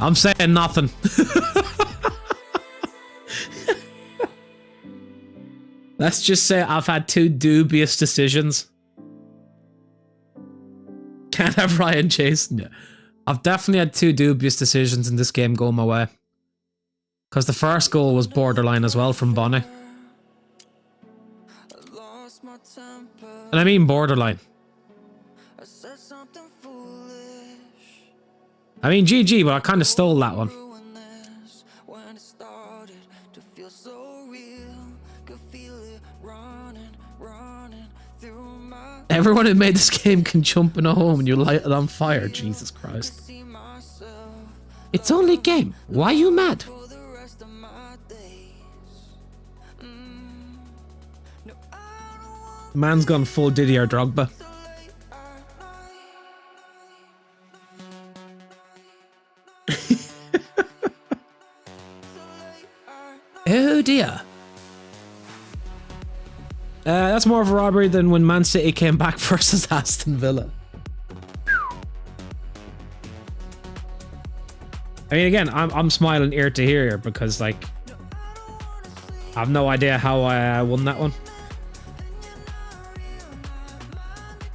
I'm saying nothing. Let's just say I've had 2 dubious decisions. Can't have Ryan chasing you. I've definitely had 2 dubious decisions in this game going my way. Because the first goal was borderline as well from Bonnie. And I mean borderline. I mean GG, but I kind of stole that one. Everyone who made this game can jump in a home and you light it on fire. Jesus Christ. It's only a game. Why are you mad? Man's gone full Didier Drogba. Oh dear. That's more of a robbery than when Man City came back versus Aston Villa. I mean, again, I'm smiling ear to ear because, like, I have no idea how I won that one.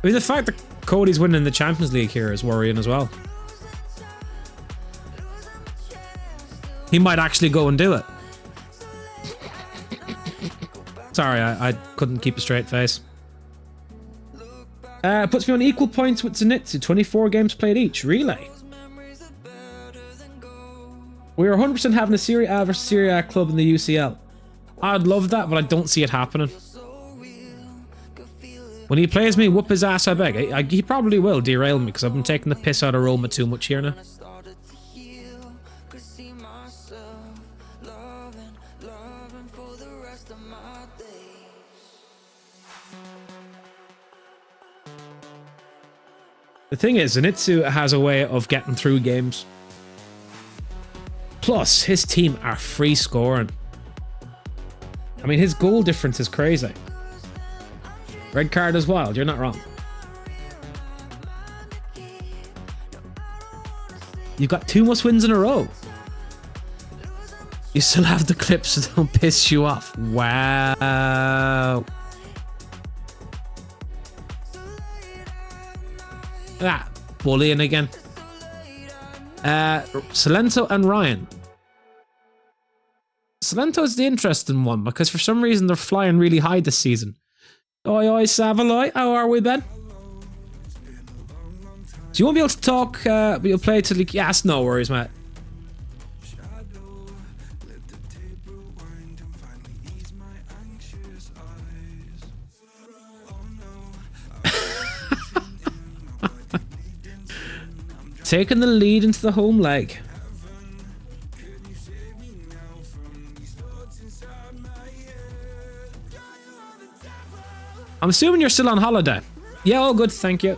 I mean, the fact that Cody's winning the Champions League here is worrying as well. He might actually go and do it. Sorry, I couldn't keep a straight face. Puts me on equal points with Zenitsu, 24 games played each. Relay. We are 100% having a Serie A versus Serie A club in the UCL. I'd love that, but I don't see it happening. When he plays me, whoop his ass, I beg. He probably will derail me because I've been taking the piss out of Roma too much here now. The thing is, Zenitsu has a way of getting through games. Plus, his team are free scoring. I mean, his goal difference is crazy. Red card is wild, you're not wrong. You've got 2 must-wins in a row. You still have the clips, so don't piss you off. Wow. Ah, bullying again. Salento and Ryan. Salento's the interesting one because for some reason they're flying really high this season. Oi, oi, Savaloy. How are we, Ben? So you won't be able to talk, but you'll play till you... Yeah, that's no worries, mate. Taking the lead into the home leg. I'm assuming you're still on holiday. Yeah, all good, thank you.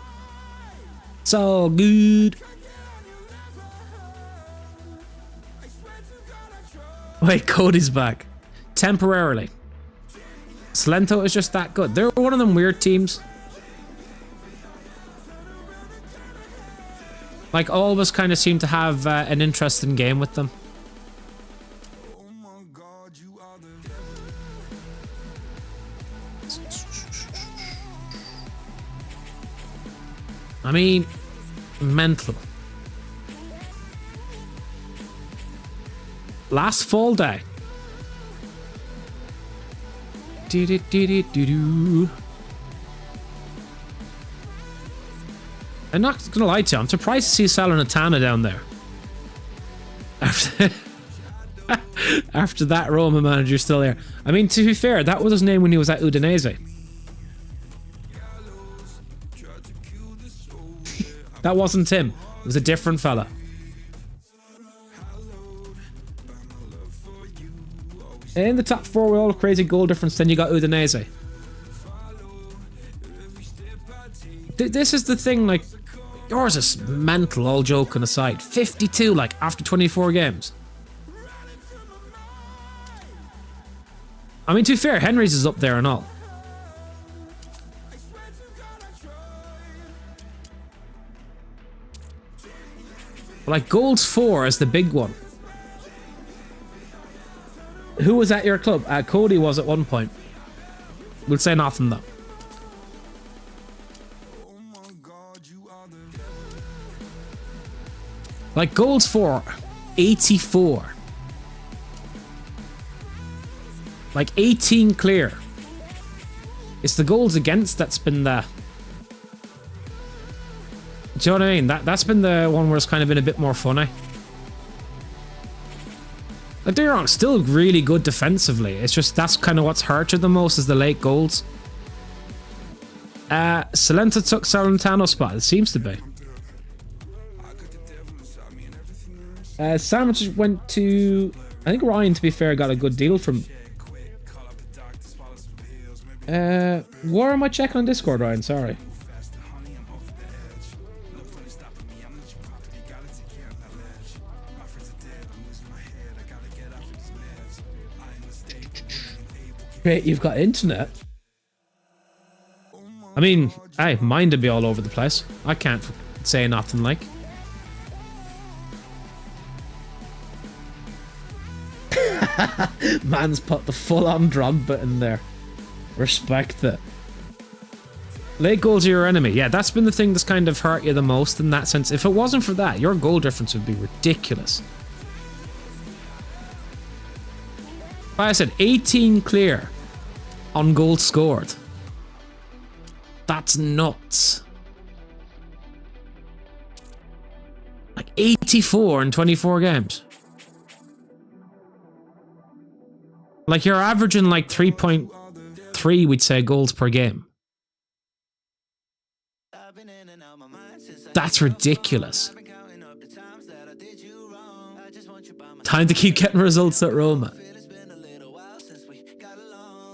It's all good. Wait, Cody's back. Temporarily. Salento is just that good. They're one of them weird teams. Like, all of us kind of seem to have an interesting game with them. I mean, mental. Last fall day. Do-do-do-do-do-do. I'm not gonna lie to you, I'm surprised to see Salernitana down there. After that Roma manager still there. I mean, to be fair, that was his name when he was at Udinese. That wasn't him. It was a different fella. In the top four with all the crazy goal difference, then you got Udinese. This is the thing, like, yours is mental, all joking aside. 52, like, after 24 games. I mean, to be fair, Henry's is up there and all. But, like, goals 4 is the big one. Who was at your club? Cody was at one point. We'll say nothing, though. Like, goals for 84. Like, 18 clear. It's the goals against that's been the... Do you know what I mean? That's been the one where it's kind of been a bit more funny. Like, they're wrong, still really good defensively. It's just that's kind of what's hurt you the most is the late goals. Salento took Salernitano's spot. It seems to be. Sandwich went to... I think Ryan, to be fair, got a good deal from... Where am I checking on Discord, Ryan? Sorry. Great, you've got internet. I mean, hey, mine to be all over the place. I can't say nothing like. Man's put the full-on drop button there. Respect that. Late goals are your enemy. Yeah, that's been the thing that's kind of hurt you the most in that sense. If it wasn't for that, your goal difference would be ridiculous. Like I said, 18 clear on goals scored. That's nuts. Like 84 in 24 games. Like, you're averaging like 3.3, we'd say, goals per game. That's ridiculous. Time to keep getting results at Roma.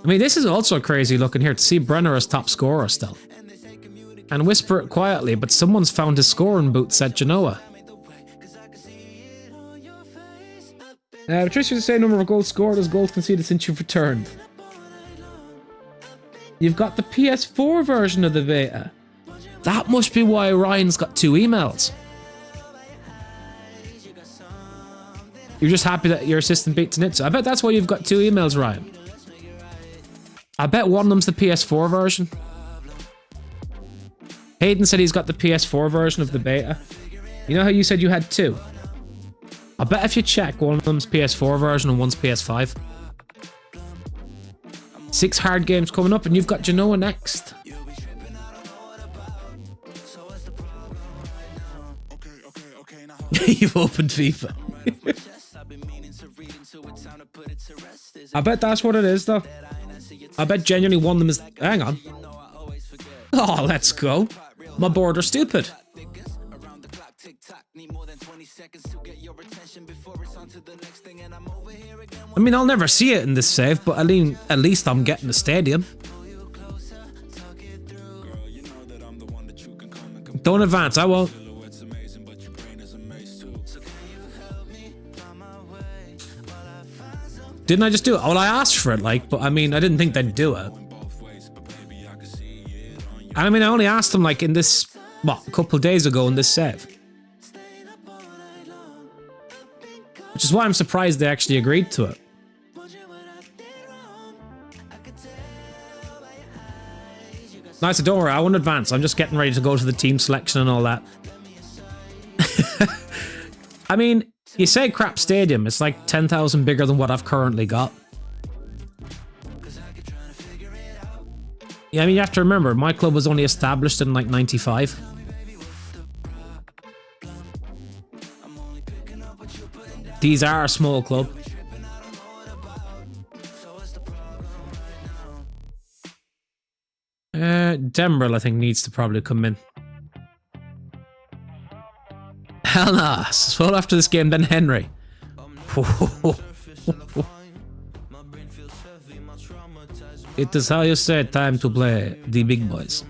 I mean, this is also crazy looking here to see Brenner as top scorer still. And whisper it quietly, but someone's found his scoring boots at Genoa. Patricia, the same number of goals scored as goals conceded since you've returned. You've got the PS4 version of the beta. That must be why Ryan's got 2 emails. You're just happy that your assistant beat Tanitsu. I bet that's why you've got 2 emails, Ryan. I bet one of them's the PS4 version. Hayden said he's got the PS4 version of the beta. You know how you said you had 2? I bet if you check, one of them's PS4 version and one's PS5. 6 hard games coming up and you've got Genoa next. You've opened FIFA. I bet that's what it is, though. I bet genuinely one of them is... Hang on. Oh, let's go. My board are stupid. I mean, I'll never see it in this save, but I mean, at least I'm getting the stadium. Don't advance, I won't. Didn't I just do it? Well, I asked for it, like, but I mean, I didn't think they'd do it. And I mean, I only asked them, like, in this, what, a couple of days ago in this save. Which is why I'm surprised they actually agreed to it. No, I said, don't worry, I won't advance. I'm just getting ready to go to the team selection and all that. I mean, you say crap stadium, it's like 10,000 bigger than what I've currently got. Yeah, I mean, you have to remember, my club was only established in like 95. These are a small club. Dembrel, I think, needs to probably come in. Hell nah. So after this game, then Henry. It is how you say time to play the big boys.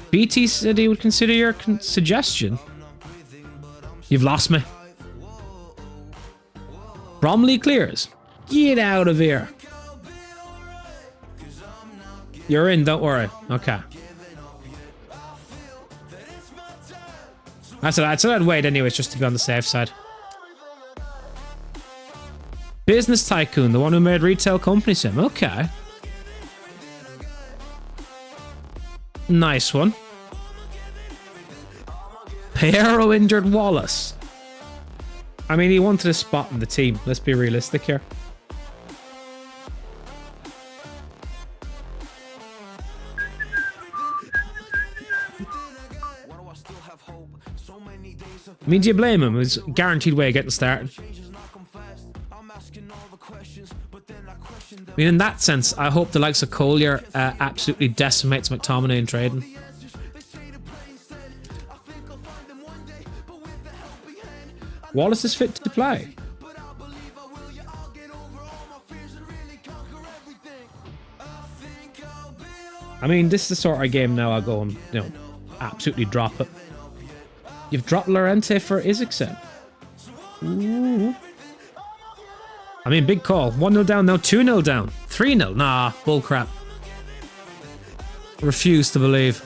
BT said he would consider your suggestion. You've lost me. Bromley clears. Get out of here. You're in, don't worry. Okay. I said I'd wait anyways, just to be on the safe side. Business Tycoon, the one who made Retail Company Sim. Okay. Nice one. Piero injured Wallace. I mean, he wanted a spot in the team. Let's be realistic here. I mean, do you blame him? It was a guaranteed way of getting started. I mean, in that sense, I hope the likes of Collier absolutely decimates McTominay in trading. Wallace is fit to play. I mean, this is the sort of game now I'll go and, you know, absolutely drop it. You've dropped Llorente for Isaacson. Ooh. I mean, big call. 1-0 down, now 2-0 down. 3-0. Nah, bullcrap. Refuse to believe.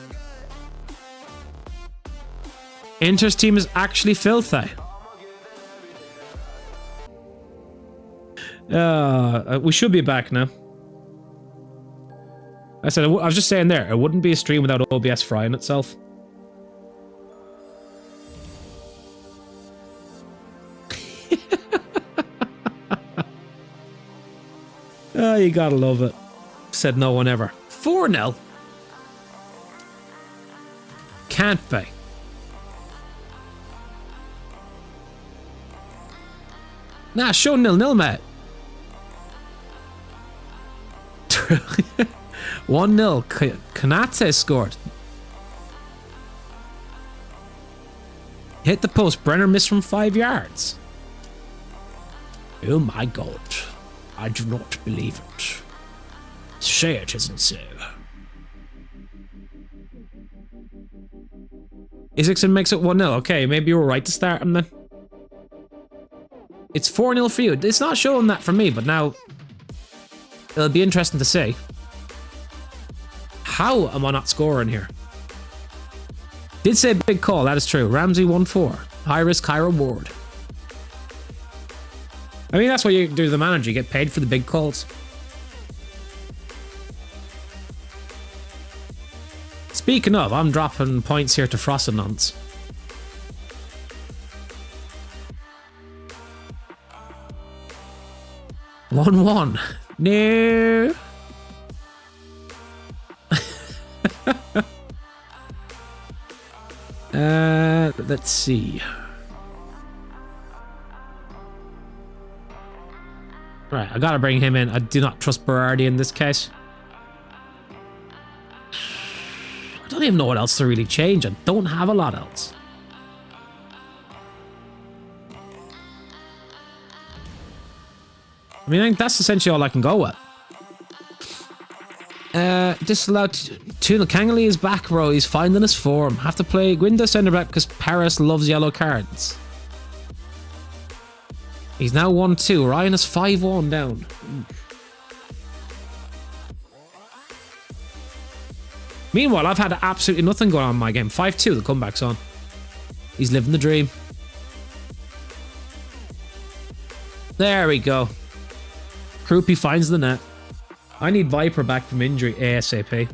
Inter's team is actually filthy. We should be back now. I said, I was just saying there, it wouldn't be a stream without OBS frying itself. Oh, you gotta love it. Said no one ever. 4-0? Can't be. Nah, show 0-0, mate. 1-0. Kanate scored. Hit the post. Brenner missed from 5 yards. Oh my god. I do not believe it. Say it isn't so. Isaacson makes it 1-0. Okay, maybe you were right to start him then. It's 4-0 for you. It's not showing that for me, but now it'll be interesting to see. How am I not scoring here? Did say big call, that is true. Ramsey 1-4. High risk, high reward. I mean, that's what you do to the manager. You get paid for the big calls. Speaking of, I'm dropping points here to Frossenons. One. No. Let's see. Right, I gotta bring him in. I do not trust Berardi in this case. I don't even know what else to really change. I don't have a lot else. I mean, I think that's essentially all I can go with. Disallowed. Tuna Kangali is back, bro. He's finding his form. Have to play Guinda centre back because Paris loves yellow cards. He's now 1-2. Ryan is 5-1 down. Meanwhile, I've had absolutely nothing going on in my game. 5-2, the comeback's on. He's living the dream. There we go. Krupi finds the net. I need Viper back from injury ASAP.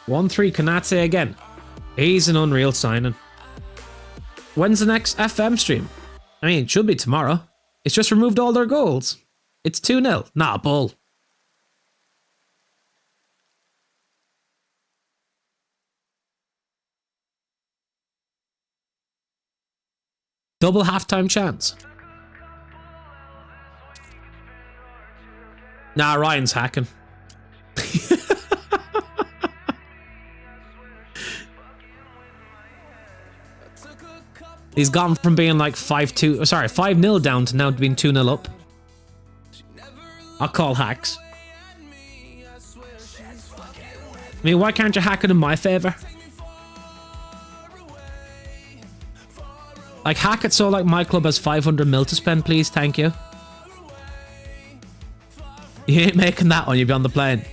1-3 Konate again. He's an unreal signing. When's the next FM stream? I mean, it should be tomorrow. It's just removed all their goals. It's 2-0. Nah, bull. Double halftime chance. Nah, Ryan's hacking. He's gone from being like 5-2, sorry, 5-0 down to now being 2-0 up. I'll call hacks. I mean, why can't you hack it in my favor? Like, hack it so like my club has 500 mil to spend, please, thank you. You ain't making that one, you'll be on the plane.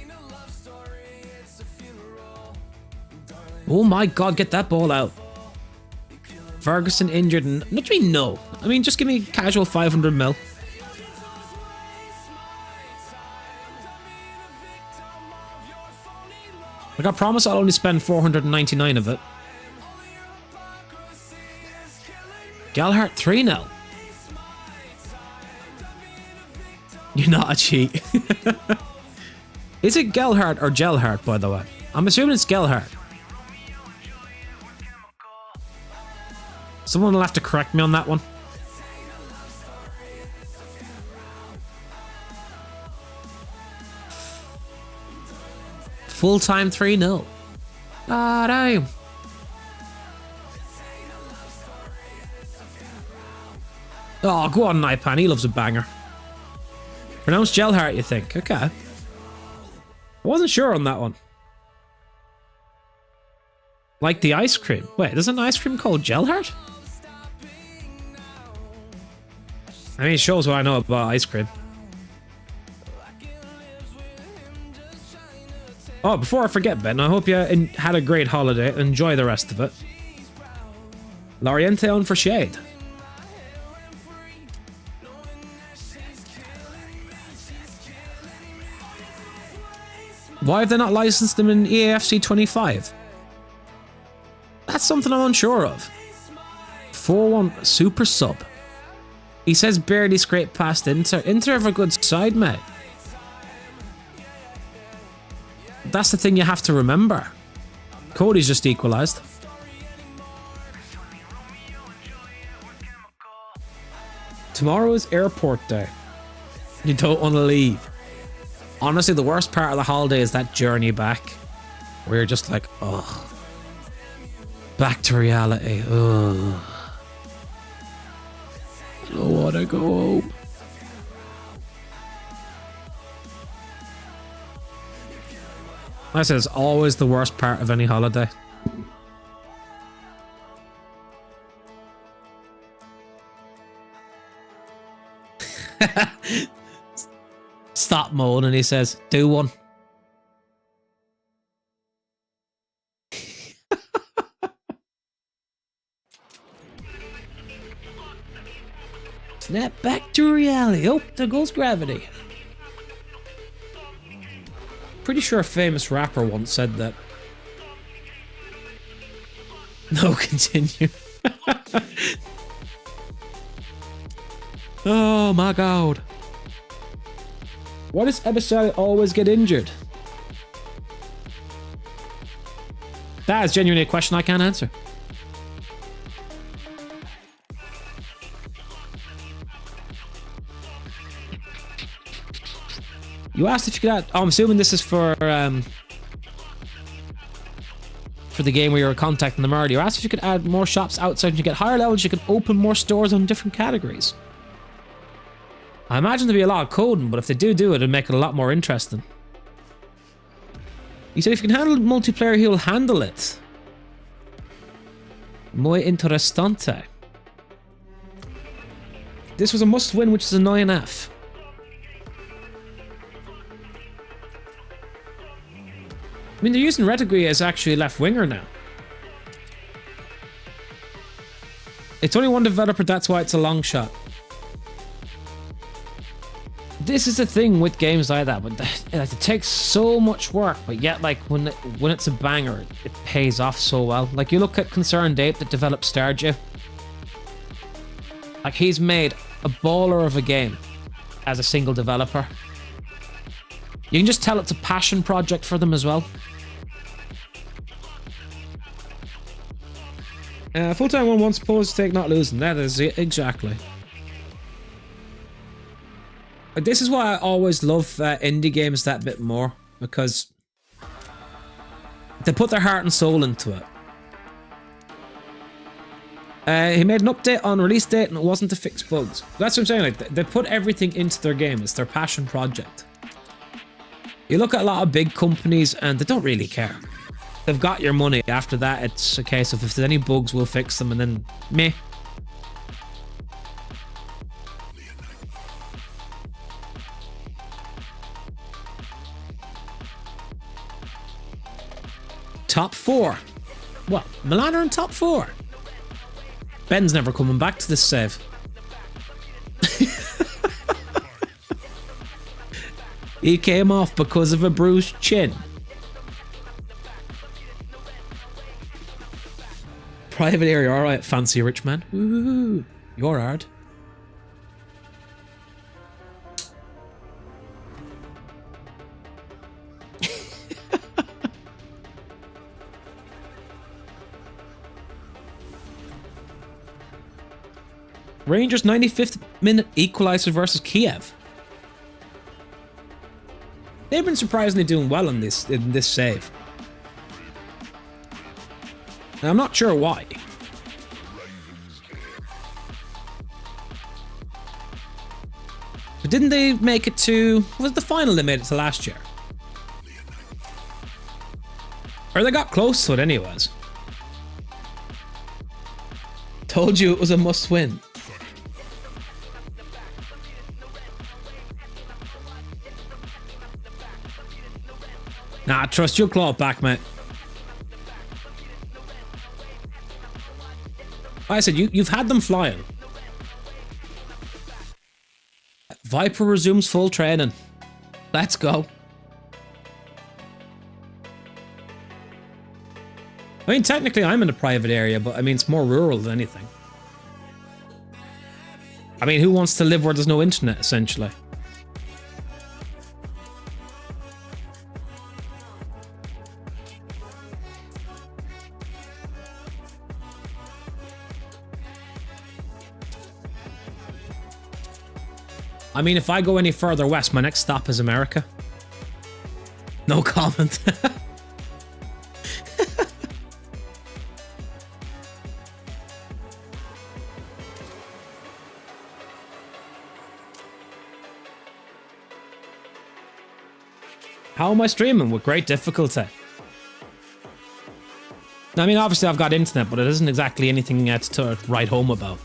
Oh my god, get that ball out. Ferguson injured and... What do you mean no? I mean, just give me casual 500 mil. Like, I promise I'll only spend 499 of it. Gelhardt 3-0. You're not a cheat. Is it Gelhardt or Gelhardt, by the way? I'm assuming it's Gelhardt. Someone will have to correct me on that one. Full-time 3-0. Ah, damn. Oh, go on, Naipan. He loves a banger. Pronounced Gelhardt, you think? Okay. I wasn't sure on that one. Like the ice cream. Wait, there's an ice cream called Gelhardt? I mean, it shows what I know about ice cream. Oh, before I forget, Ben, I hope you had a great holiday. Enjoy the rest of it. Loriente on for shade. Why have they not licensed them in EAFC 25? That's something I'm unsure of. 4-1 super sub. He says barely scraped past Inter. Inter have a good side, mate. That's the thing you have to remember. Cody's just equalised. Tomorrow is airport day. You don't want to leave. Honestly, the worst part of the holiday is that journey back. Where you're just like, ugh. Back to reality. Ugh. I don't want to go home. Like I said, it's always the worst part of any holiday. Stop mode, and he says, do one. Snap back to reality. Oh, there goes gravity. Pretty sure a famous rapper once said that. No, continue. Oh my god. Why does Ebisai always get injured? That is genuinely a question I can't answer. You asked if you could add... Oh, I'm assuming this is for the game where you were contacting them earlier. You asked if you could add more shops outside and you get higher levels, you could open more stores on different categories. I imagine there'd be a lot of coding, but if they do it, it'd make it a lot more interesting. He said if you can handle multiplayer, he'll handle it. Muy interessante. This was a must-win, which is a 9F. I mean, they're using Retigui as actually left-winger now. It's only one developer, that's why it's a long shot. This is the thing with games like that, but it takes so much work, but yet, like, when it's a banger, it pays off so well. Like, you look at Concerned Ape that developed Stardew. Like, he's made a baller of a game as a single developer. You can just tell it's a passion project for them as well. Full-time one wants pause to take not losing. That is it, exactly. This is why I always love indie games that bit more, because they put their heart and soul into it. He made an update on release date and it wasn't to fix bugs. That's what I'm saying, like, they put everything into their game. It's their passion project. You look at a lot of big companies and they don't really care. They've got your money. After that, it's a case of if there's any bugs, we'll fix them, and then meh. Top 4. What? Milan are in top 4. Ben's never coming back to this save. He came off because of a bruised chin. Private area, alright, fancy rich man. Woohoo! You're hard. Rangers 95th minute equalizer versus Kiev. They've been surprisingly doing well in this save. And I'm not sure why. But didn't they make it to... Was it the final they made it to last year? Or they got close to it anyways. Told you it was a must-win. Nah, trust you'll claw it back, mate. Like I said, you've had them flying. Viper resumes full training. Let's go. I mean, technically I'm in a private area, but I mean, it's more rural than anything. I mean, who wants to live where there's no internet, essentially? I mean, if I go any further west, my next stop is America. No comment. How am I streaming? With great difficulty. I mean, obviously I've got internet, but it isn't exactly anything yet to write home about.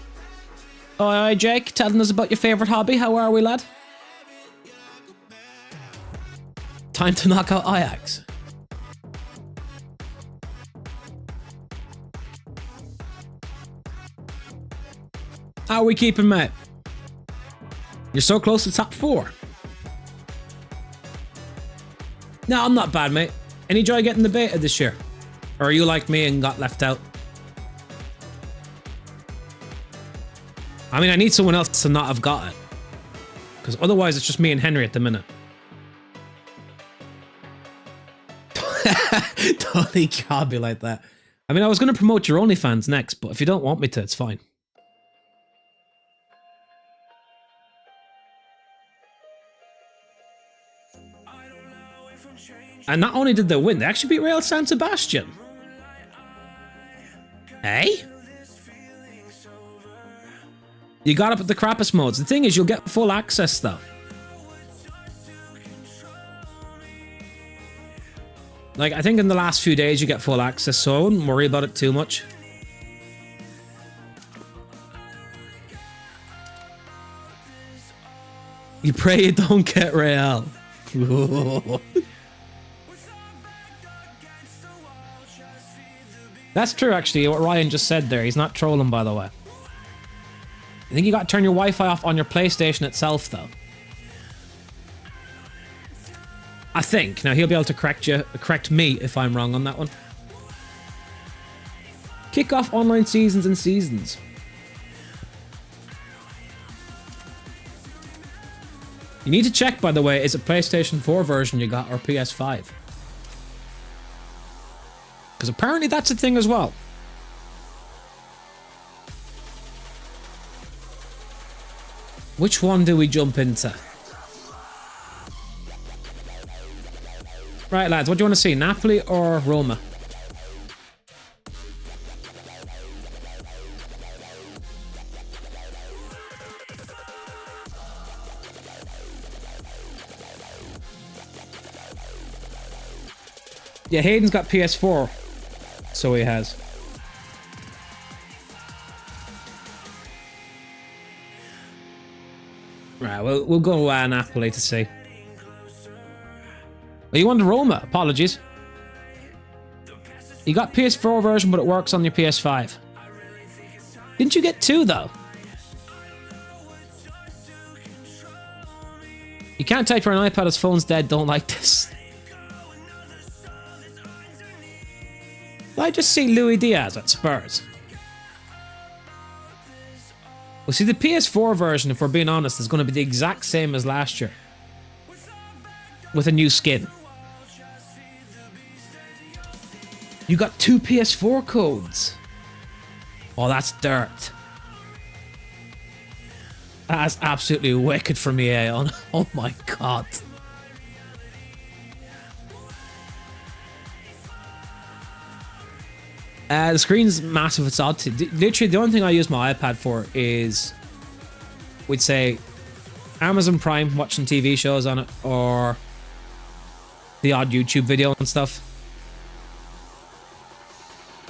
Oh, hi Jake, telling us about your favourite hobby. How are we, lad? Time to knock out Ajax. How are we keeping, mate? You're so close to top 4. No, I'm not bad, mate. Any joy getting the beta this year? Or are you like me and got left out? I mean, I need someone else to not have got it. Because otherwise it's just me and Henry at the minute. Totally can't be like that. I mean, I was going to promote your OnlyFans next, but if you don't want me to, it's fine. And not only did they win, they actually beat Real San Sebastian. Hey? You got up at the crappiest modes. The thing is, you'll get full access, though. Like, I think in the last few days you get full access, so I wouldn't worry about it too much. You pray you don't get Real. That's true, actually, what Ryan just said there. He's not trolling, by the way. I think you got to turn your Wi-Fi off on your PlayStation itself, though. I think. Now, he'll be able to correct me if I'm wrong on that one. Kick off online seasons and seasons. You need to check, by the way, is it PlayStation 4 version you got or PS5? Because apparently that's a thing as well. Which one do we jump into? Right, lads, what do you want to see? Napoli or Roma? Yeah, Hayden's got PS4. So he has. Right, we'll go Napoli to see. Oh, you wanted Roma? Apologies. You got PS4 version, but it works on your PS5. Didn't you get two, though? You can't type for an iPad, his phone's dead, don't like this. I just see Luis Diaz at Spurs. Well, see, the PS4 version, if we're being honest, is going to be the exact same as last year. With a new skin. You got two PS4 codes. Oh, that's dirt. That's absolutely wicked from EA on. Oh my god. The screen's massive, it's odd. Literally, the only thing I use my iPad for is, we'd say, Amazon Prime, watching TV shows on it, or the odd YouTube video and stuff.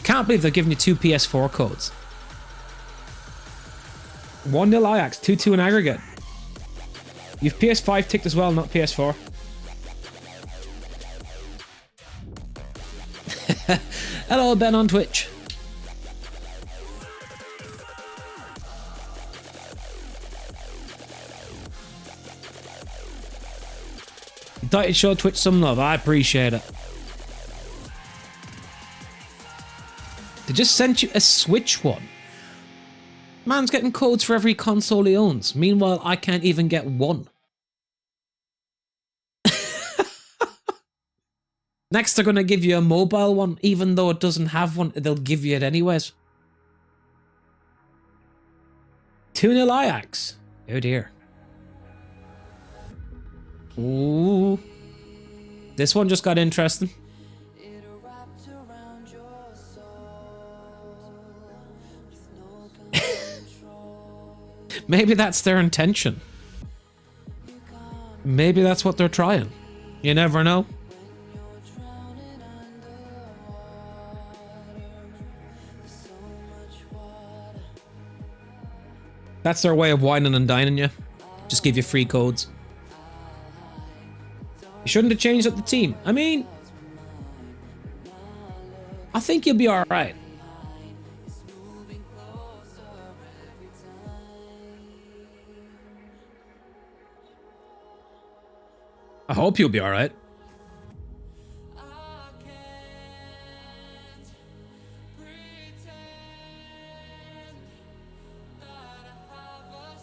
Can't believe they're giving you two PS4 codes. 1-0 Ajax, 2-2 in aggregate. You've PS5 ticked as well, not PS4. Hello, Ben on Twitch. You thought you'd show Twitch some love. I appreciate it. They just sent you a Switch one. Man's getting codes for every console he owns. Meanwhile, I can't even get one. Next, they're going to give you a mobile one. Even though it doesn't have one, they'll give you it anyways. 2-0 Ajax. Oh dear. Ooh. This one just got interesting. Maybe that's their intention. Maybe that's what they're trying. You never know. That's their way of whining and dining you. Just give you free codes. You shouldn't have changed up the team. I mean, I think you'll be alright. I hope you'll be alright.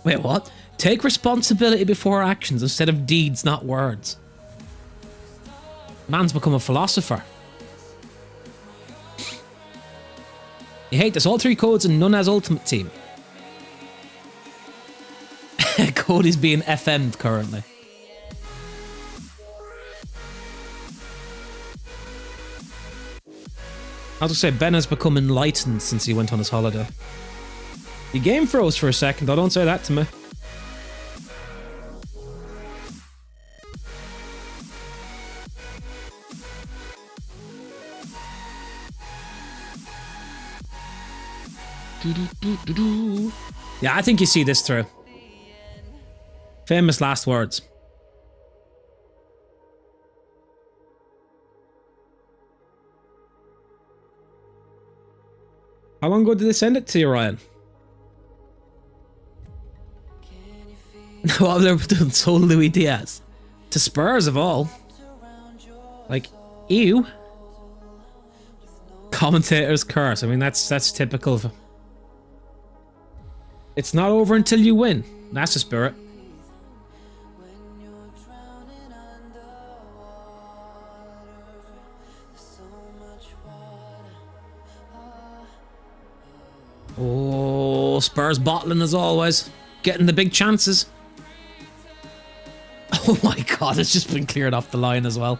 Wait, what? Take responsibility before actions instead of deeds, not words. Man's become a philosopher. You hate this. All 3 codes and none has Ultimate Team. Cody's being FM'd currently. I was gonna say, Ben has become enlightened since he went on his holiday. Your game froze for a second, though. Don't say that to me. Yeah, I think you see this through. Famous last words. How long ago did they send it to you, Ryan? Well, they were doing sold Louis Diaz. To Spurs of all. Like, ew. Commentator's curse. I mean, that's typical of... It's not over until you win. That's the spirit. Oh, Spurs bottling as always. Getting the big chances. Oh my god, it's just been cleared off the line as well.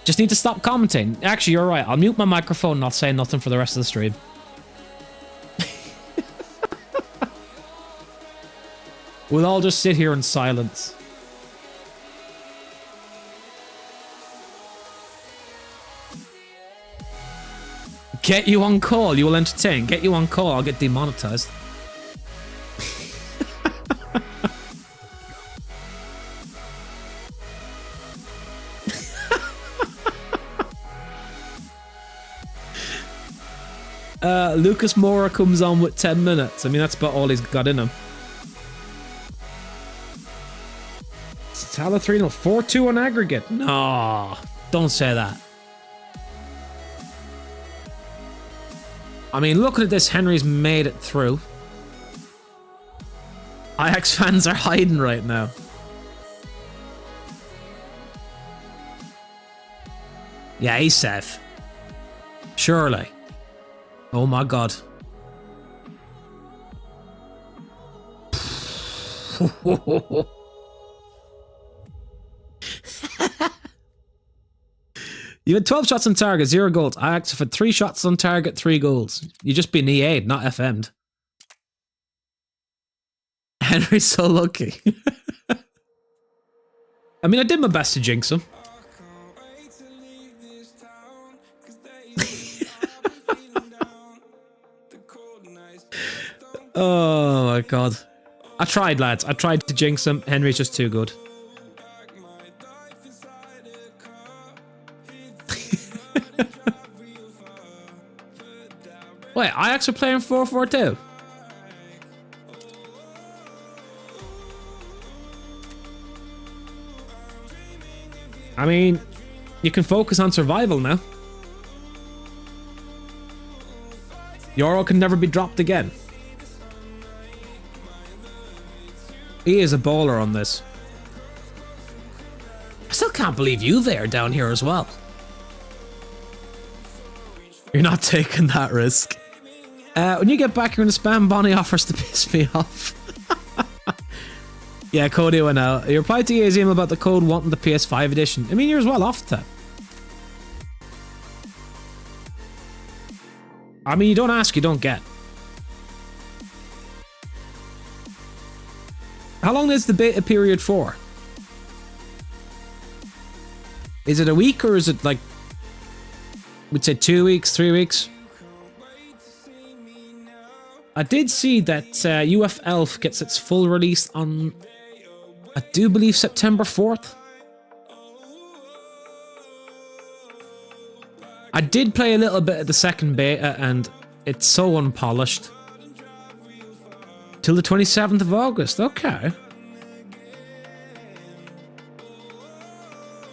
Just need to stop commenting. Actually, you're right. I'll mute my microphone and I'll say nothing for the rest of the stream. We'll all just sit here in silence. Get you on call, you will entertain. Get you on call, I'll get demonetized. Lucas Moura comes on with 10 minutes. I mean, that's about all he's got in him. Salah 3-0, 4-2 on aggregate. No, don't say that. I mean, looking at this, Henry's made it through. Ajax fans are hiding right now. Yeah, he's safe. Surely. Oh my god. You had 12 shots on target, 0 goals. Ajax have had 3 shots on target, 3 goals. You just been EA'd, not FM'd. Henry's so lucky. I mean, I did my best to jinx him. Oh my god. I tried, lads. I tried to jinx him. Henry's just too good. Wait, Ajax are playing 4-4-2? I mean, you can focus on survival now. Euro can never be dropped again. He is a bowler on this. I still can't believe you there down here as well. You're not taking that risk. When you get back, you're going to spam Bonnie offers to piss me off. Yeah, Cody went out. You replied to EA's email about the code wanting the PS5 edition. I mean, you're as well off that. I mean, you don't ask, you don't get. How long is the beta period for? Is it a week or is it like, we'd say 2 weeks, 3 weeks? I did see that UF Elf gets its full release on, I do believe, September 4th. I did play a little bit of the second beta and it's so unpolished. Till the 27th of August, okay.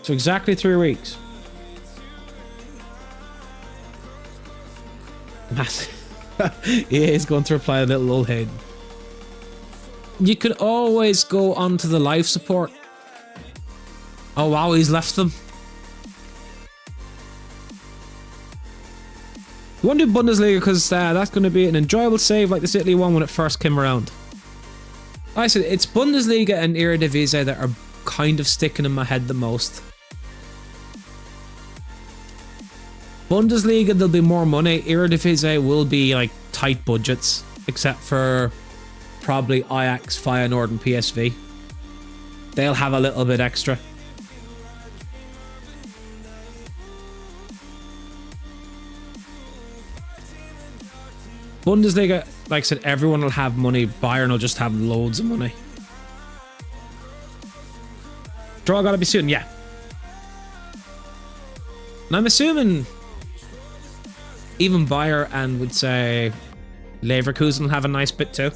So exactly 3 weeks. Massive. Yeah, he's going to reply a little old Hayden. You could always go onto the live support. Oh wow, he's left them. We want to do Bundesliga because that's going to be an enjoyable save like the Italy one when it first came around. Like I said, it's Bundesliga and Eredivisie that are kind of sticking in my head the most. Bundesliga, there'll be more money. Eredivisie will be like tight budgets, except for probably Ajax, Feyenoord and PSV. They'll have a little bit extra. Bundesliga, like I said, everyone will have money. Bayern will just have loads of money. Draw gotta be soon, yeah. And I'm assuming even Bayer and would say Leverkusen will have a nice bit too.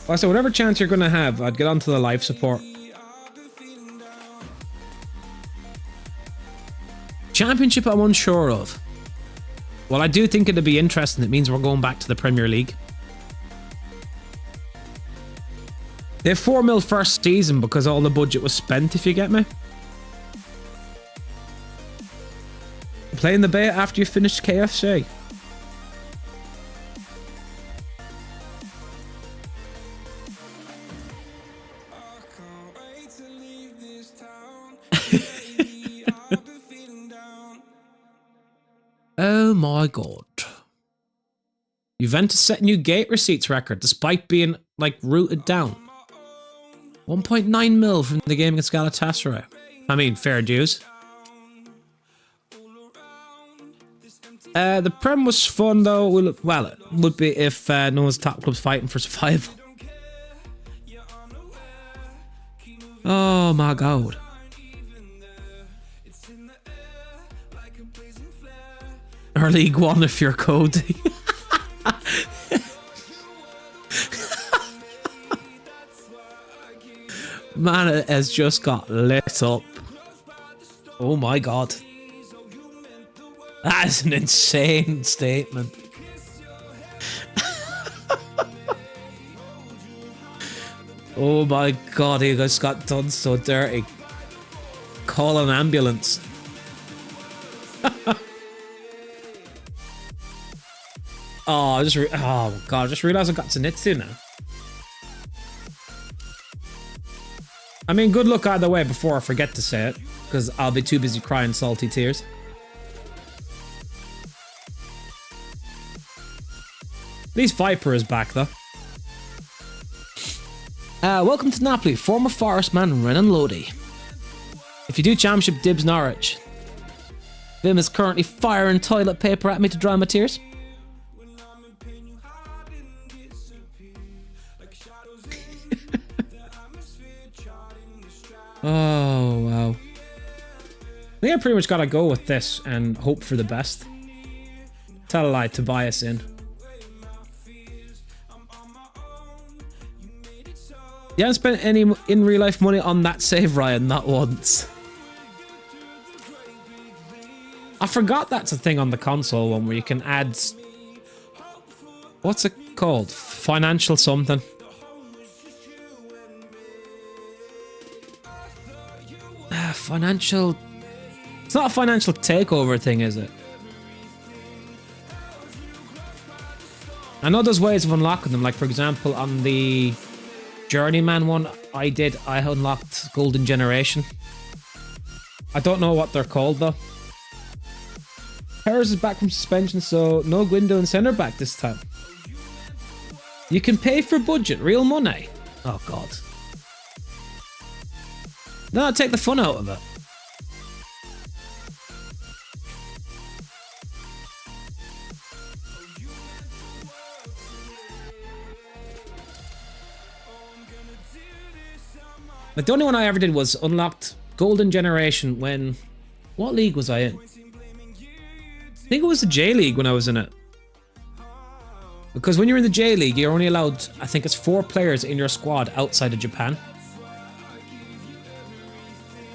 Well, so whatever chance you're gonna have, I'd get onto the life support. Championship I'm unsure of. Well, I do think it'd be interesting. It means we're going back to the Premier League. They have 4 mil first season because all the budget was spent, if you get me. Playing the beta after you finished KFC. Oh my god. Juventus set new gate receipts record despite being, like, rooted down. 1.9 mil from the game against Galatasaray. I mean, fair dues. The Prem was fun though. Well, it would be if no one's top club's fighting for survival. Oh my god. Or League One if you're Cody. Man, it has just got lit up. Oh my god. That is an insane statement. Oh my god, he just got done so dirty. Call an ambulance. Oh, oh god, I just realised I got Zenitsu now. I mean, good luck either way before I forget to say it, because I'll be too busy crying salty tears. At least Viper is back, though. Welcome to Napoli, former Forest man Renan Lodi. If you do championship, dibs Norwich. Vim is currently firing toilet paper at me to dry my tears. Oh, wow. I think I pretty much gotta go with this and hope for the best. Tell a lie, Tobias in. You haven't spent any in real life money on that save, Ryan, not once. I forgot that's a thing on the console one where you can add... What's it called? Financial something. Financial... It's not a financial takeover thing, is it? I know there's ways of unlocking them, like for example on the Journeyman one I unlocked Golden Generation. I don't know what they're called though. Harris is back from suspension, so no Guindo and centre back this time. You can pay for budget, real money. Oh god. No, take the fun out of it. Like, the only one I ever did was unlocked Golden Generation when... What league was I in? I think it was the J League when I was in it. Because when you're in the J League, you're only allowed, I think it's 4 players in your squad outside of Japan.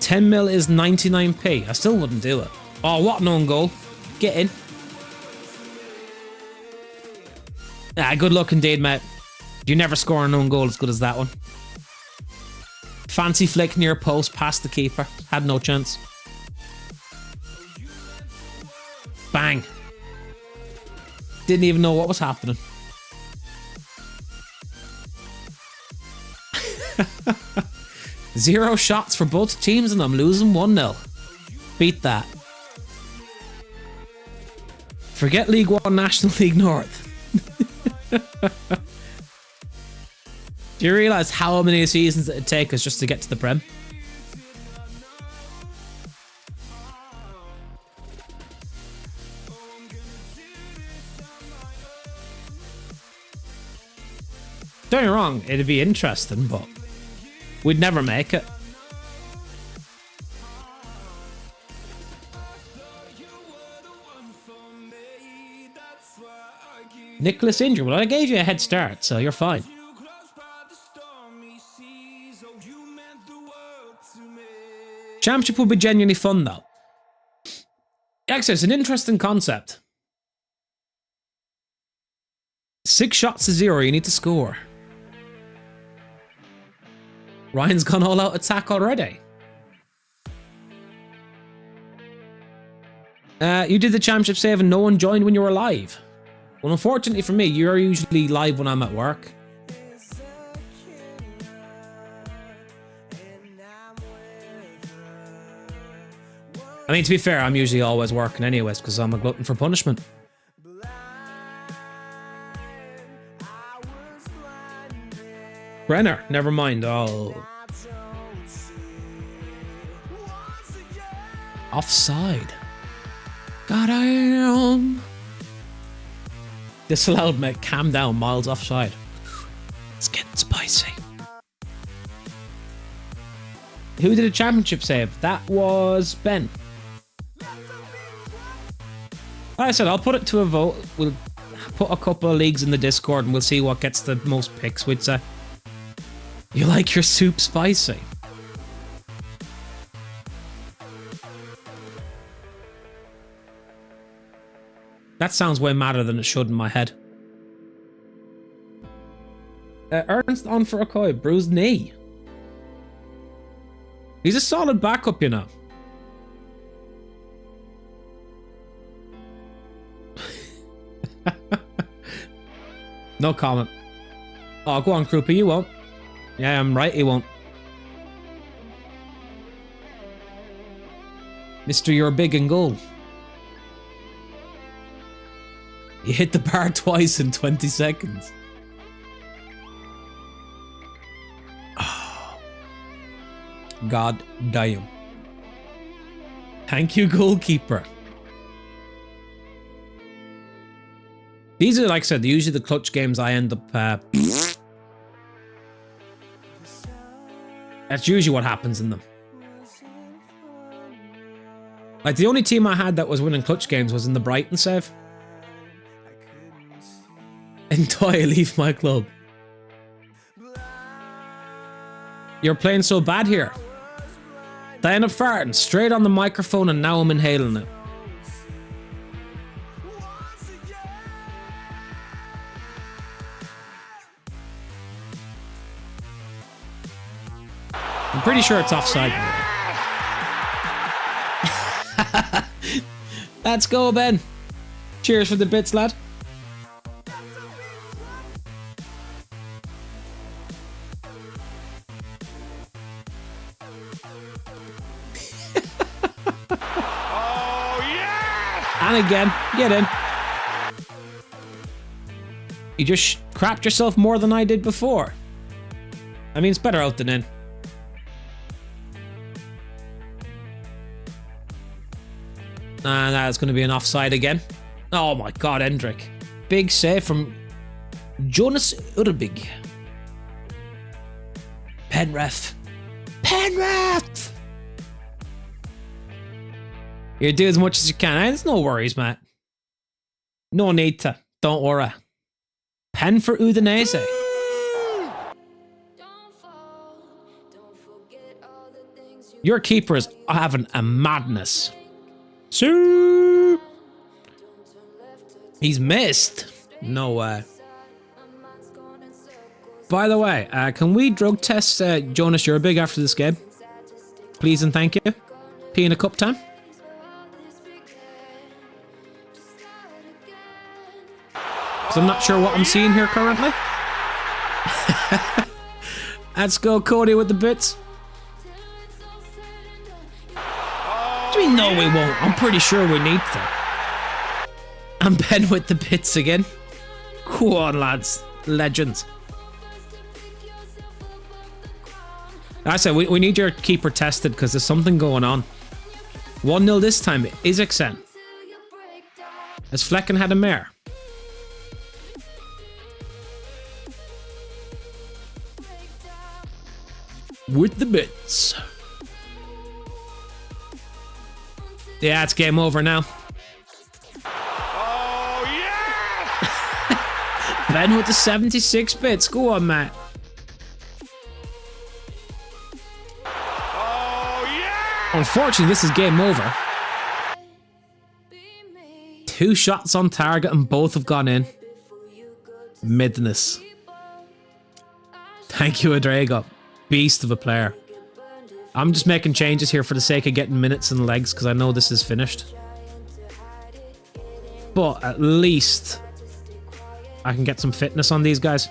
10 mil is 99p. I still wouldn't do it. Oh, what an own goal. Get in. Ah, good luck indeed, mate. You never score an own goal as good as that one. Fancy flick near post past the keeper. Had no chance. Bang. Didn't even know what was happening. Zero shots for both teams and I'm losing 1-0. Beat that. Forget League One, National League North. Do you realise how many seasons it'd take us just to get to the Prem? Don't get me wrong, it'd be interesting, but we'd never make it. Nicholas injured. Well, I gave you a head start, so you're fine. Championship will be genuinely fun, though. Like I said, it's an interesting concept. 6 shots to 0, you need to score. Ryan's gone all out attack already. You did the championship save and no one joined when you were live. Well, unfortunately for me, you're usually live when I'm at work. I mean, to be fair, I'm usually always working anyways because I'm a glutton for punishment. Brenner, never mind. Oh. Offside. God, I am. Disallowed, mate. Calm down. Miles offside. It's getting spicy. Who did a championship save? That was Ben. Like I said, I'll put it to a vote. We'll put a couple of leagues in the Discord and we'll see what gets the most picks, we'd say. You like your soup spicy? That sounds way madder than it should in my head. Ernst on for Okoye. Bruised knee. He's a solid backup, you know. No comment. Oh, go on, Krupa, you won't. Yeah, I'm right, he won't. Mr. You're big and goal. You hit the bar twice in 20 seconds. Oh. God damn. Thank you, goalkeeper. These are, like I said, usually the clutch games I end up... That's usually what happens in them. Like, the only team I had that was winning clutch games was in the Brighton save. Until I leave my club. You're playing so bad here. I end up farting straight on the microphone and now I'm inhaling it. I'm pretty sure it's offside. Let's go, Ben. Cheers for the bits, lad. Oh, yes! And again, get in. You just crapped yourself more than I did before. I mean, it's better out than in. And that's going to be an offside again. Oh my god, Hendrik. Big save from Jonas Urbig. Penref. Penref! You do as much as you can. There's no worries, Matt. No need to. Don't worry. Pen for Udinese. Your keeper is having a madness. So he's missed. No way. By the way, can we drug test Jonas Urbig after this game? Please and thank you. Pee in a cup time. Because I'm not sure what I'm seeing here currently. Let's go, Cody, with the bits. Do we know we won't? I'm pretty sure we need to. And Ben with the bits again. Go on, lads. Legends. I said, we need your keeper tested because there's something going on. 1-0 this time. Isaacsen. Has Flecken had a mare? With the bits. Yeah, it's game over now. Oh, yes! Ben with the 76 bits. Go on, Matt. Oh, yes! Unfortunately, this is game over. 2 shots on target and both have gone in. Midness. Thank you, Adrego. Beast of a player. I'm just making changes here for the sake of getting minutes and legs because I know this is finished. But at least I can get some fitness on these guys.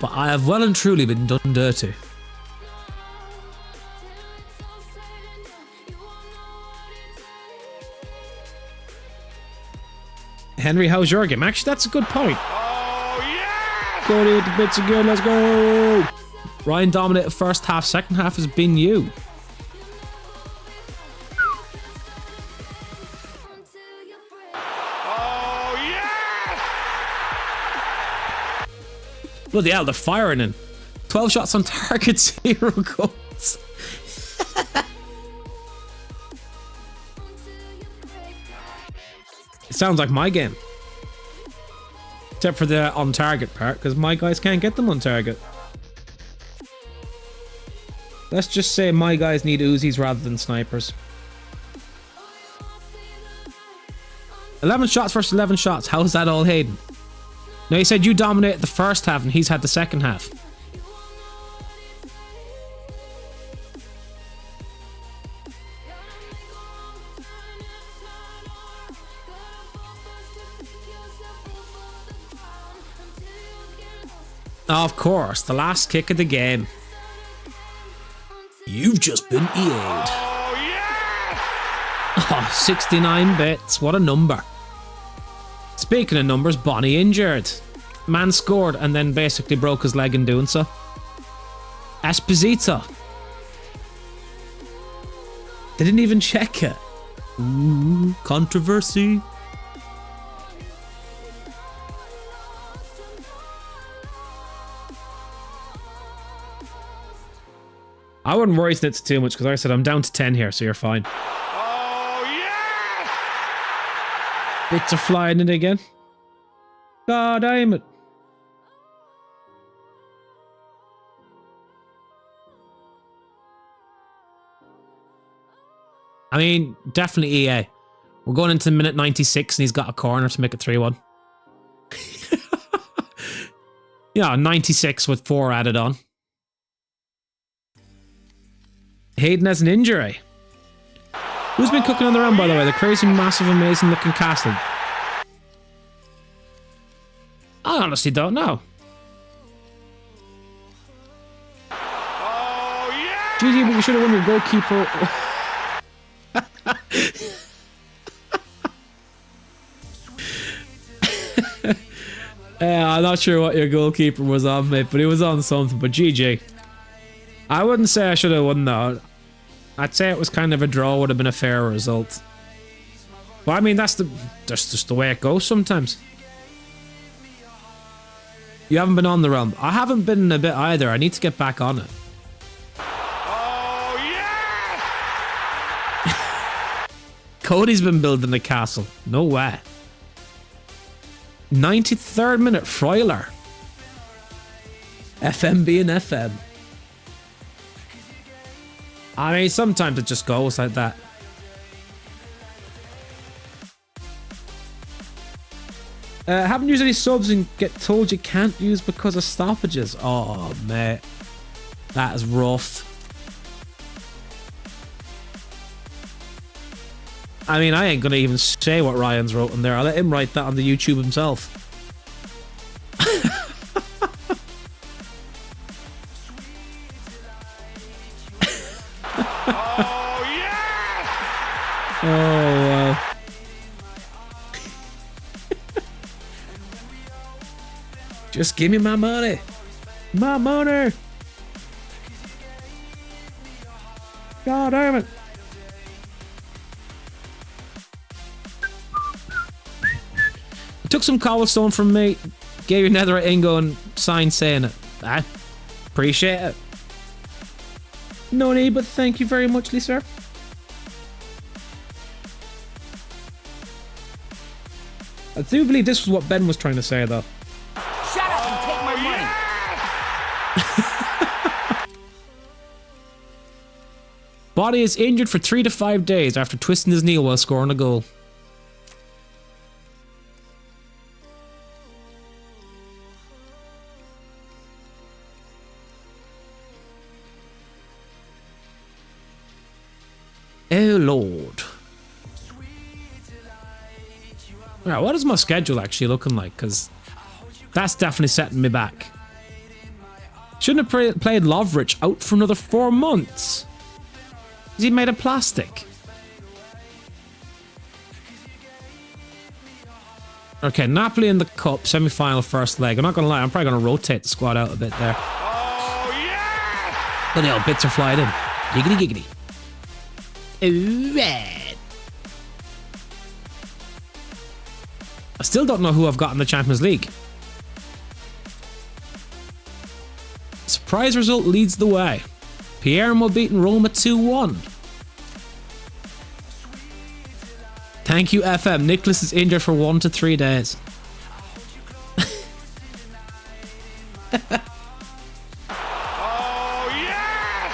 But I have well and truly been done dirty. Henry, how's your game? Actually, that's a good point. Oh, yes! Cody with the bits again, let's go! Ryan dominated first half, second half has been you. Oh, yes! Bloody hell, they're firing in. 12 shots on target, 0 goals. It sounds like my game. Except for the on target part, because my guys can't get them on target. Let's just say my guys need Uzis rather than snipers. 11 shots versus 11 shots. How's that all Hayden? No, he said you dominated the first half and he's had the second half. Of course, the last kick of the game. You've just been EA'd. Oh, yes! Oh, 69 bits. What a number. Speaking of numbers, Bonnie injured. Man scored and then basically broke his leg in doing so. Esposito. They didn't even check it. Ooh, controversy. I wouldn't worry Snitz too much because like I said I'm down to 10 here, so you're fine. Oh, yes! Bits are flying in again. God damn it. I mean, definitely EA. We're going into minute 96 and he's got a corner to make it 3-1. Yeah, 96 with 4 added on. Hayden has an injury. Who's been cooking on the run, by the way? The crazy, massive, amazing looking castle. I honestly don't know. Oh, yes! GG, but you should have won your goalkeeper. I'm not sure what your goalkeeper was on, mate, but he was on something. But GG. I wouldn't say I should have won though. I'd say it was kind of a draw, would have been a fair result. But I mean, that's just the way it goes sometimes. You haven't been on the run. I haven't been in a bit either. I need to get back on it. Oh, yes! Cody's been building the castle. No way. 93rd minute, Freuler. FM being FM. I mean, sometimes it just goes like that. Haven't used any subs and get told you can't use because of stoppages. Oh, mate. That is rough. I mean, I ain't gonna even say what Ryan's wrote in there. I'll let him write that on the YouTube himself. Oh, yes! Oh, wow. Just give me my money. My money. God damn it. Took some cobblestone from me, gave you netherite ingo and signed saying it. I appreciate it. No need, but thank you very much, sir. I do believe this was what Ben was trying to say, though. Shut up and take my money. Body is injured for 3 to 5 days after twisting his knee while scoring a goal. Oh Lord. Alright, what is my schedule actually looking like? Because that's definitely setting me back. Shouldn't have played Lovrich out for another 4 months. Is he made of plastic? Okay, Napoli in the cup, semi-final first leg. I'm not going to lie, I'm probably going to rotate the squad out a bit there. Oh, yes! But the old bits are flying in. Giggity giggity. Alright. I still don't know who I've got in the Champions League. Surprise result leads the way. Palermo beating Roma 2-1. Thank you, FM. Nicholas is injured for 1 to 3 days. Oh, yes!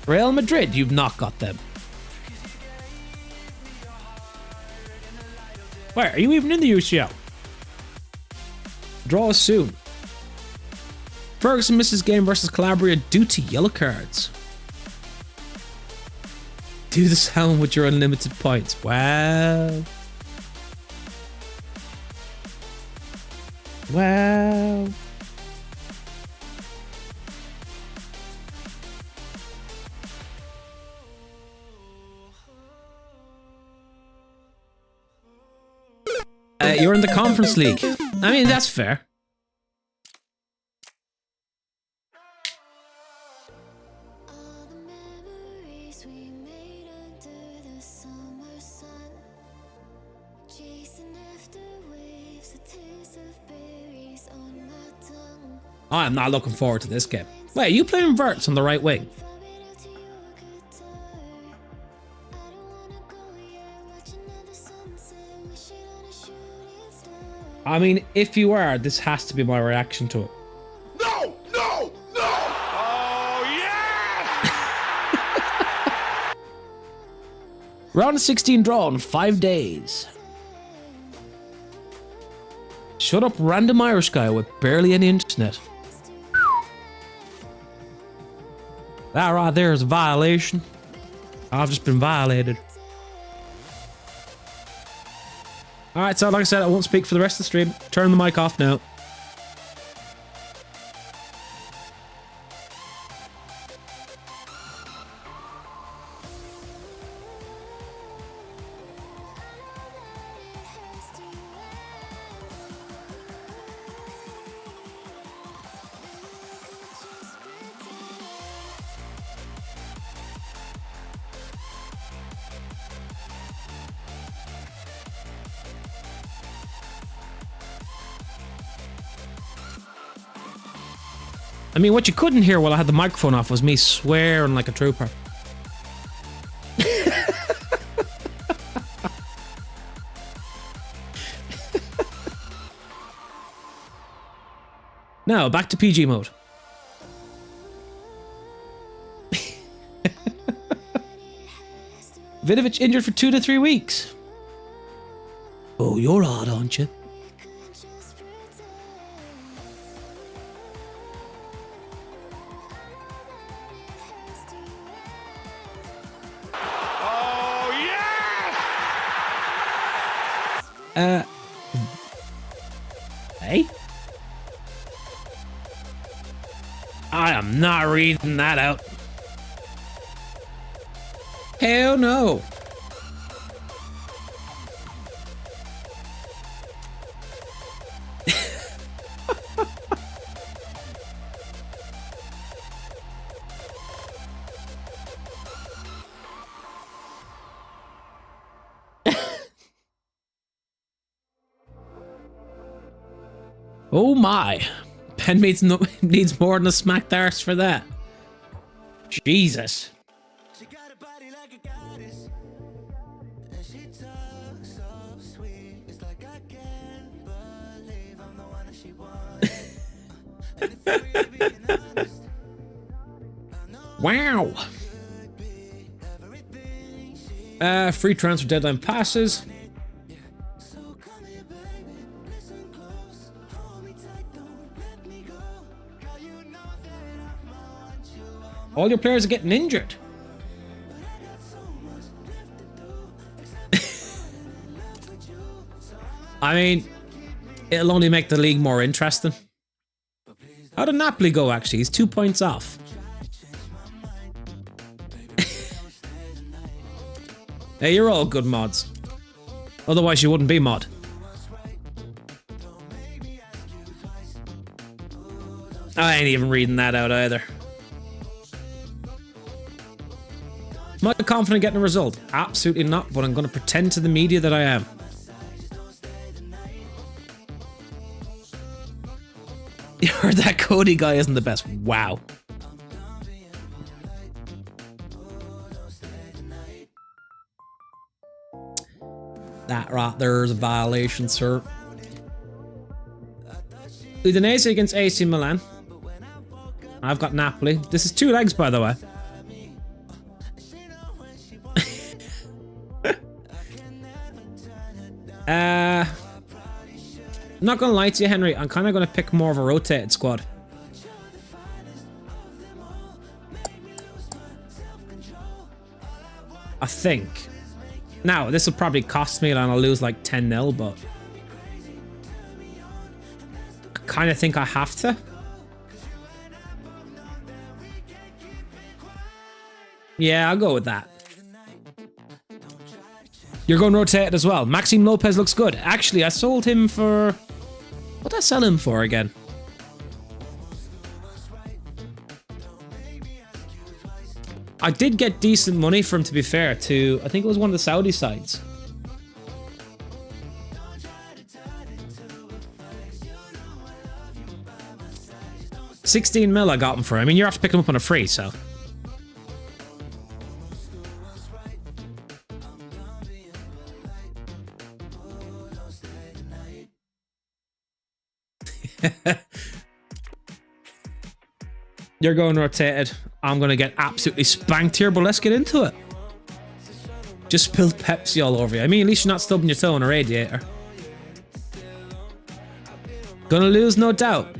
Real Madrid, you've not got them. Where are you even in the UCL? Draw soon. Ferguson misses game versus Calabria due to yellow cards. Do the sound with your unlimited points. Wow. Wow. You're in the Conference League. I mean, that's fair. All the memories we made under the summer sun, chasing after waves, the taste of berries on my tongue. I'm not looking forward to this game. Wait, are you playing Verts on the right wing? Vibing out to your guitar. I don't wanna go yet, watch another sunset, wishing on a shooting star. I mean, if you are, this has to be my reaction to it. No! No! No! Oh, yes! Round of 16 draw in 5 days. Shut up, random Irish guy with barely any internet. That right there is a violation. I've just been violated. Alright, so like I said, I won't speak for the rest of the stream. Turn the mic off now. I mean, what you couldn't hear while I had the microphone off was me swearing like a trooper. Now, back to PG mode. Vidovic injured for 2 to 3 weeks. Oh, you're odd, aren't you? just pretend. Oh, yes! Hey? I am not reading that out. Hell no. Oh my. Pen needs more than a smack darts for that. Jesus. She got a body like a goddess, and she talks so sweet. It's like I can't believe I'm the one that she wants. And if we're being honest, Wow. Free transfer deadline passes. so come here, baby, listen close, hold me tight, don't let me go. Girl, you know that I want you all All your players are getting injured. I mean, it'll only make the league more interesting. How did Napoli go, actually? He's 2 points off. Hey, you're all good mods. Otherwise, you wouldn't be mod. I ain't even reading that out either. Am I confident getting a result? Absolutely not, but I'm going to pretend to the media that I am. You heard that Cody guy isn't the best. Wow. That right there is a violation, sir. Udinese against AC Milan. I've got Napoli. This is 2 legs, by the way. I'm not gonna lie to you, Henry. I'm kind of gonna pick more of a rotated squad. I think. Now, this will probably cost me and I'll lose like 10-0, but I kind of think I have to. Yeah, I'll go with that. You're going rotated as well. Maxime Lopez looks good. Actually, I sold him for... What did I sell him for again? I did get decent money from, to be fair, to... I think it was one of the Saudi sides. $16 mil I got him for. I mean, you have to pick him up on a free, so... You're going rotated. I'm going to get absolutely spanked here, but let's get into it. Just spilled Pepsi all over you. I mean, at least you're not stubbing your toe on a radiator. Gonna lose, no doubt.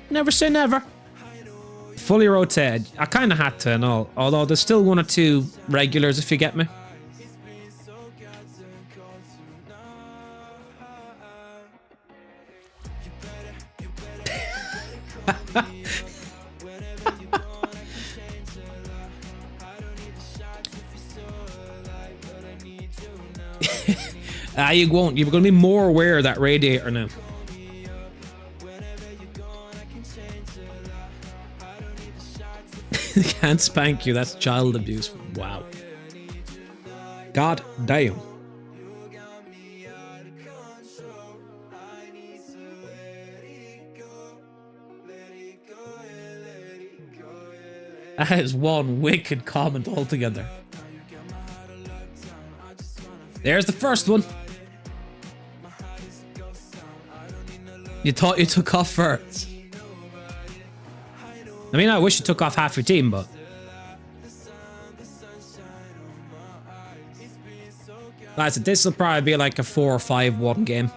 Never say never. Fully rotated. I kind of had to and all. Although there's still 1 or 2 regulars, if you get me. You won't. You're going to be more aware of that radiator now. Can't spank you. That's child abuse. Wow. God damn. That is one wicked comment altogether. There's the first one. You thought you took off first. I mean, I wish you took off half your team, but... This will probably be like a 4 or 5-1 game.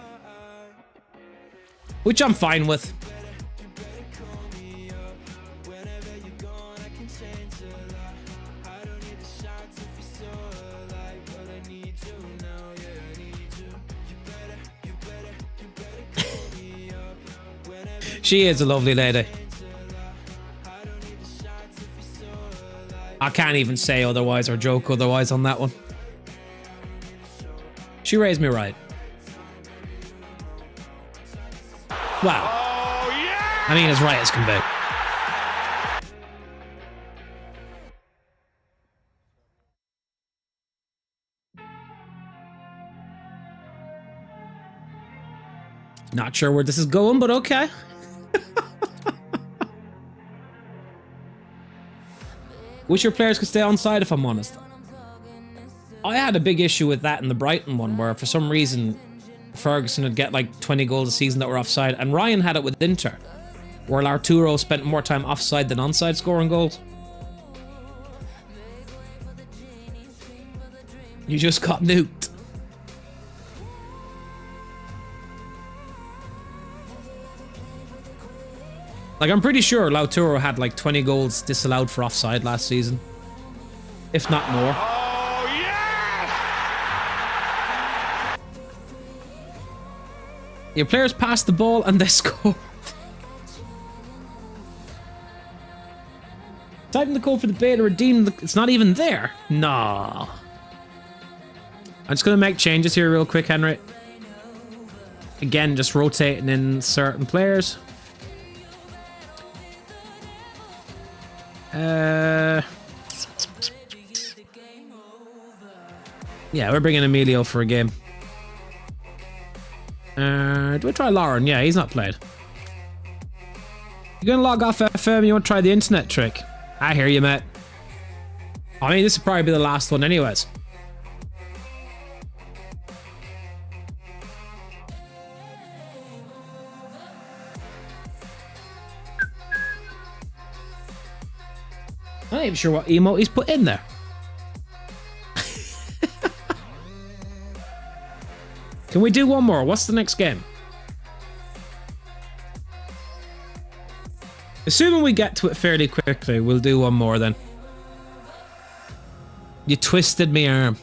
Which I'm fine with. She is a lovely lady. I can't even say otherwise or joke otherwise on that one. She raised me right. Wow. Oh, yeah! I mean, as right as can be. Not sure where this is going, but okay. Wish your players could stay on side, if I'm honest. I had a big issue with that in the Brighton one, where for some reason Ferguson would get like 20 goals a season that were offside, and Ryan had it with Inter, where Arturo spent more time offside than onside scoring goals. You just got nuked. Like, I'm pretty sure Lautaro had like 20 goals disallowed for offside last season. If not more. Oh, yes! Your players passed the ball and they scored. Type in the code for the beta, redeem the... It's not even there. Nah. I'm just going to make changes here real quick, Henry. Again, just rotating in certain players. Yeah, we're bringing Emilio for a game. Do we try Lauren? Yeah, he's not played. You're gonna log off FM, you want to try the internet trick? I hear you, mate. I mean, this will probably be the last one anyways. I'm not even sure what emote he's put in there. Can we do one more? What's the next game? Assuming we get to it fairly quickly, we'll do one more then. You twisted me arm.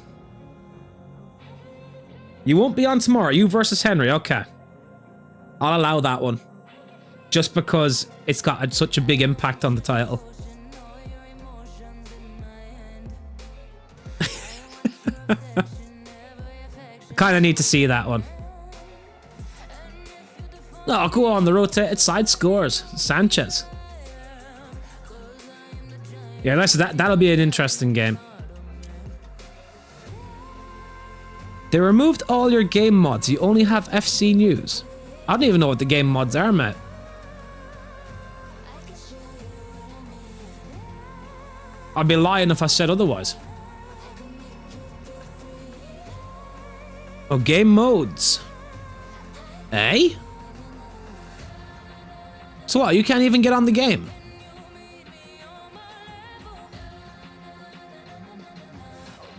You won't be on tomorrow. You versus Henry. Okay. I'll allow that one. Just because it's got such a big impact on the title. Kind of need to see that one. Oh, go on, the rotated side scores. Sanchez. Yeah, that'll be an interesting game. They removed all your game mods. You only have FC News. I don't even know what the game mods are, mate. I'd be lying if I said otherwise. Oh, game modes. Eh? So what, you can't even get on the game?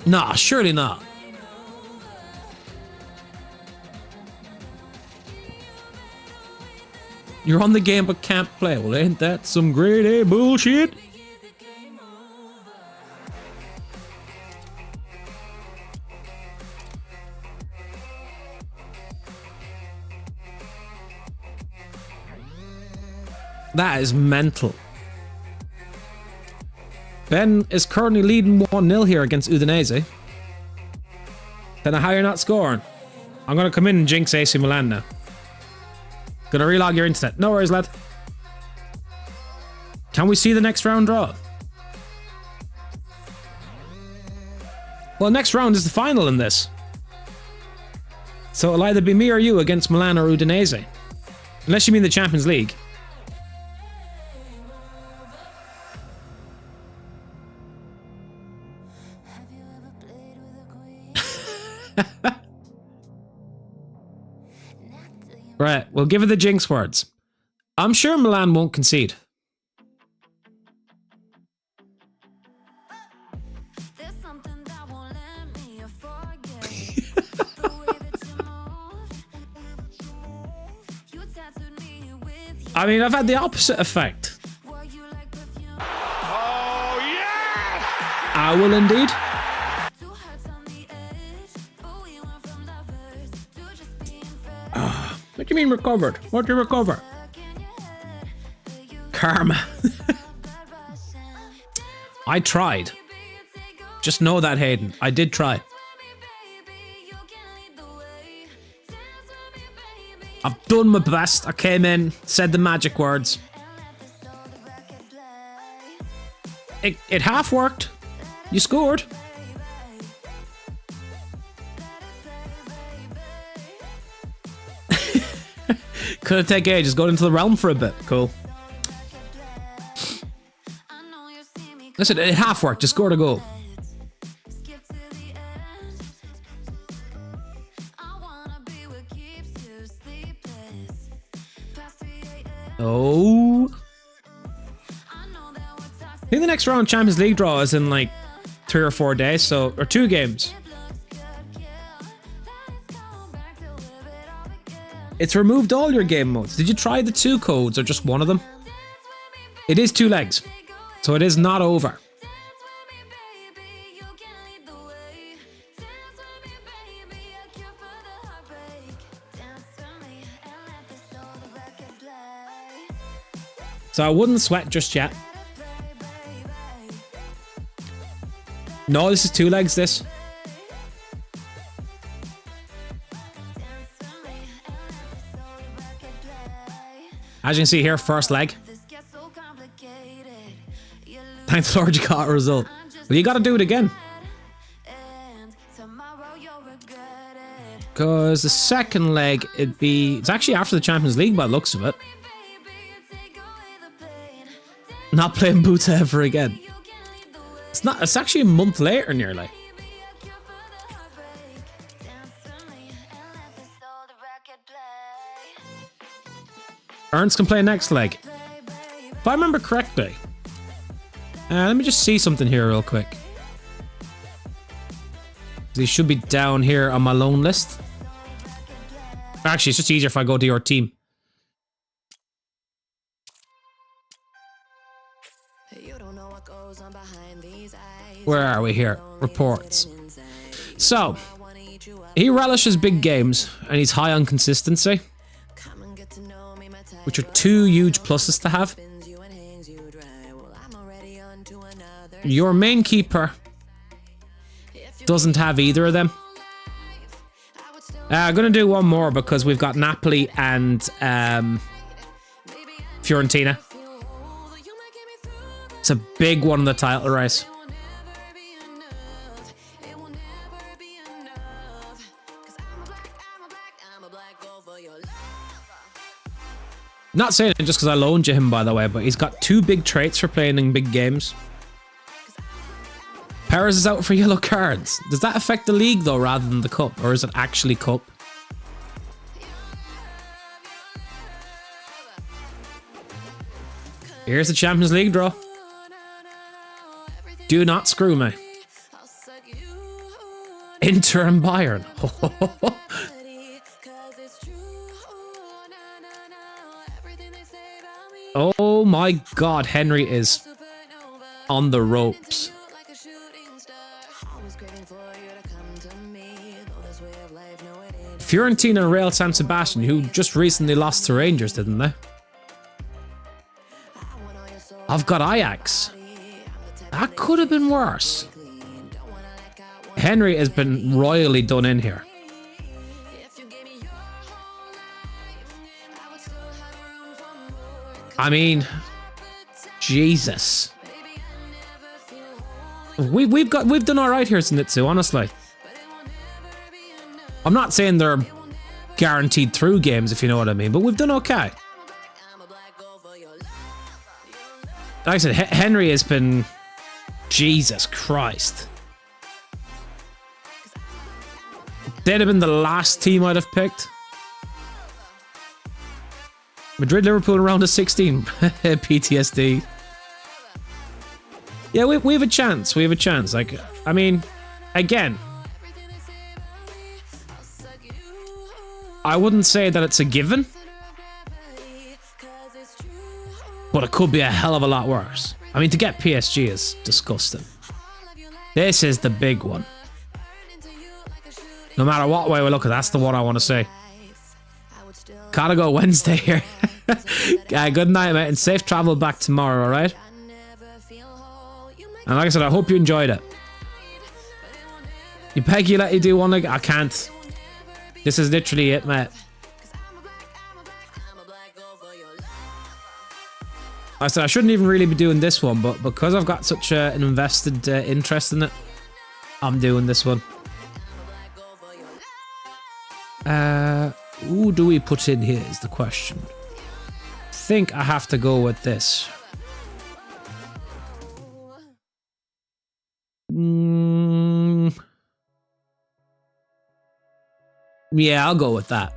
Nah, surely not. You're on the game but can't play. Well, ain't that some grade A bullshit? That is mental. Ben is currently leading 1-0 here against Udinese. Then how you're not scoring? I'm going to come in and jinx AC Milan now. Gonna relog your internet. No worries, lad. Can we see the next round draw? Well, next round is the final in this. So it'll either be me or you against Milan or Udinese. Unless you mean the Champions League. Right, we'll give it the jinx words. I'm sure Milan won't concede. There's something that won't let me forget. I mean, I've had the opposite effect. Oh, yes! I will indeed. What do you mean recovered? What do you recover? Karma. I tried. Just know that, Hayden. I did try. I've done my best. I came in, said the magic words. It half worked. You scored. Could have taken ages. Go into the realm for a bit. Cool. Listen, it half worked. You scored a goal. Oh. I think the next round Champions League draw is in like 3 or 4 days, or 2 games. It's removed all your game modes. Did you try the 2 codes or just one of them? It is 2 legs, so it is not over. So I wouldn't sweat just yet. No, this is 2 legs, this. As you can see here, first leg. Thank the Lord you got a result. Well, you got to do it again. Because the second leg, it's actually after the Champions League by the looks of it. Not playing boots ever again. It's actually a month later nearly. Ernst can play next leg. If I remember correctly. Let me just see something here real quick. He should be down here on my loan list. Actually, it's just easier if I go to your team. Where are we here? Reports. So, he relishes big games and he's high on consistency, which are 2 huge pluses to have. Your main keeper doesn't have either of them. I'm going to do one more because we've got Napoli and Fiorentina. It's a big one in the title race. Not saying it just because I loaned you him, by the way, but he's got 2 big traits for playing in big games. Perez is out for yellow cards. Does that affect the league, though, rather than the cup? Or is it actually cup? Here's the Champions League draw. Do not screw me. Inter and Bayern. Oh my God, Henry is on the ropes. Fiorentina and Real San Sebastian, who just recently lost to Rangers, didn't they? I've got Ajax. That could have been worse. Henry has been royally done in here. I mean, Jesus. We've done all right here, Zenitsu, honestly. I'm not saying they're guaranteed through games, if you know what I mean, but we've done okay. Like I said, Henry has been... Jesus Christ. They'd have been the last team I'd have picked. Madrid, Liverpool, round of 16. PTSD. Yeah, we have a chance. We have a chance. Like, I mean, again, I wouldn't say that it's a given. But it could be a hell of a lot worse. I mean, to get PSG is disgusting. This is the big one. No matter what way we look at it, that's the one I want to say. Gotta go Wednesday here. Good night, mate, and safe travel back tomorrow, alright? And like I said, I hope you enjoyed it. You Peggy let you do one again? I can't. This is literally it, mate. I said I shouldn't even really be doing this one, but because I've got such an invested interest in it, I'm doing this one. Who do we put in here is the question. I think I have to go with this. Yeah, I'll go with that.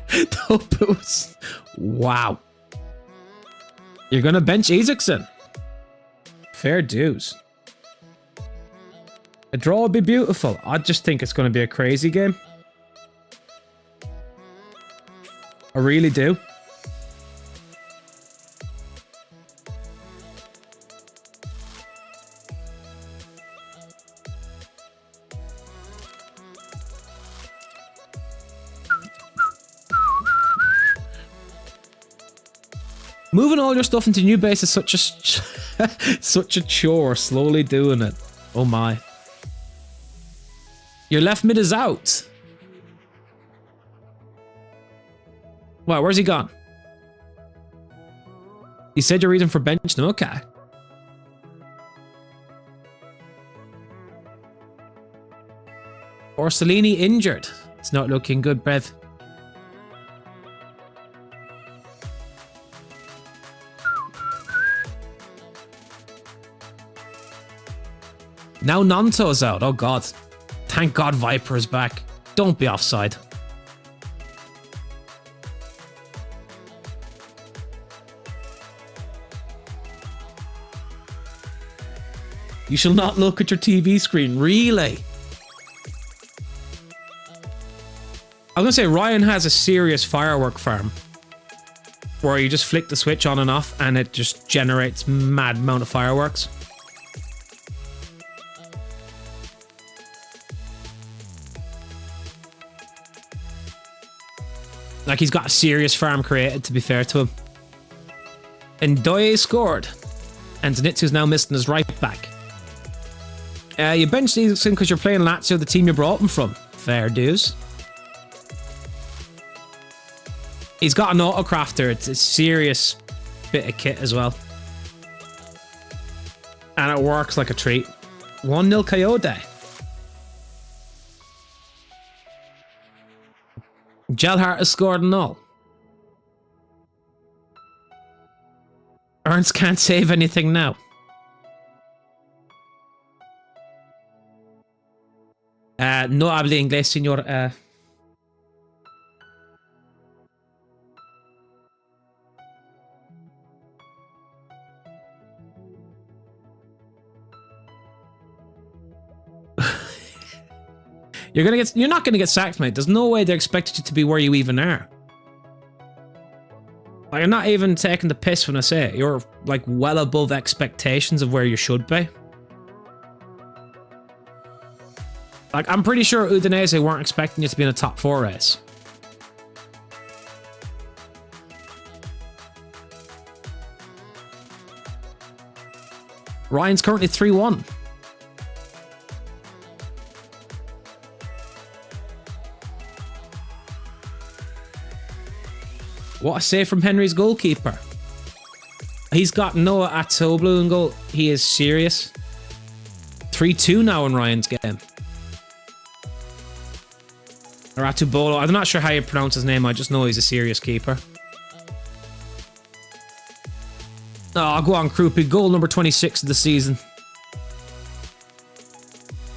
Topos. Wow. You're gonna bench Isaacson. Fair dues. A draw would be beautiful. I just think it's gonna be a crazy game. I really do. Moving all your stuff into new base is such a such a chore. Slowly doing it. Oh my. Your left mid is out. Wow, where's he gone? You said your reason for benching him. Okay. Orsolini injured. It's not looking good, Brev. Now Nanto's out. Oh god. Thank god Viper is back. Don't be offside. You shall not look at your TV screen. Really? I was gonna say Ryan has a serious firework farm where you just flick the switch on and off and it just generates mad amount of fireworks. Like, he's got a serious farm created, to be fair to him. And Doye scored. And Zenitsu's now missing his right back. You benched Isaacson because you're playing Lazio, the team you brought him from. Fair dues. He's got an autocrafter. It's a serious bit of kit as well. And it works like a treat. 1-0 Coyote. Gelhart has scored and all. Ernst can't save anything now. No hablo inglés, señor. You're not gonna get sacked, mate. There's no way they expected you to be where you even are. Like, I'm not even taking the piss when I say it. You're like well above expectations of where you should be. Like, I'm pretty sure Udinese weren't expecting you to be in a top 4 race. Ryan's currently 3-1. What a save from Henry's goalkeeper. He's got Noah Atoblu in goal. He is serious. 3-2 now in Ryan's game. Or Atubolo. I'm not sure how you pronounce his name. I just know he's a serious keeper. Oh, go on, Krupi. Goal number 26 of the season.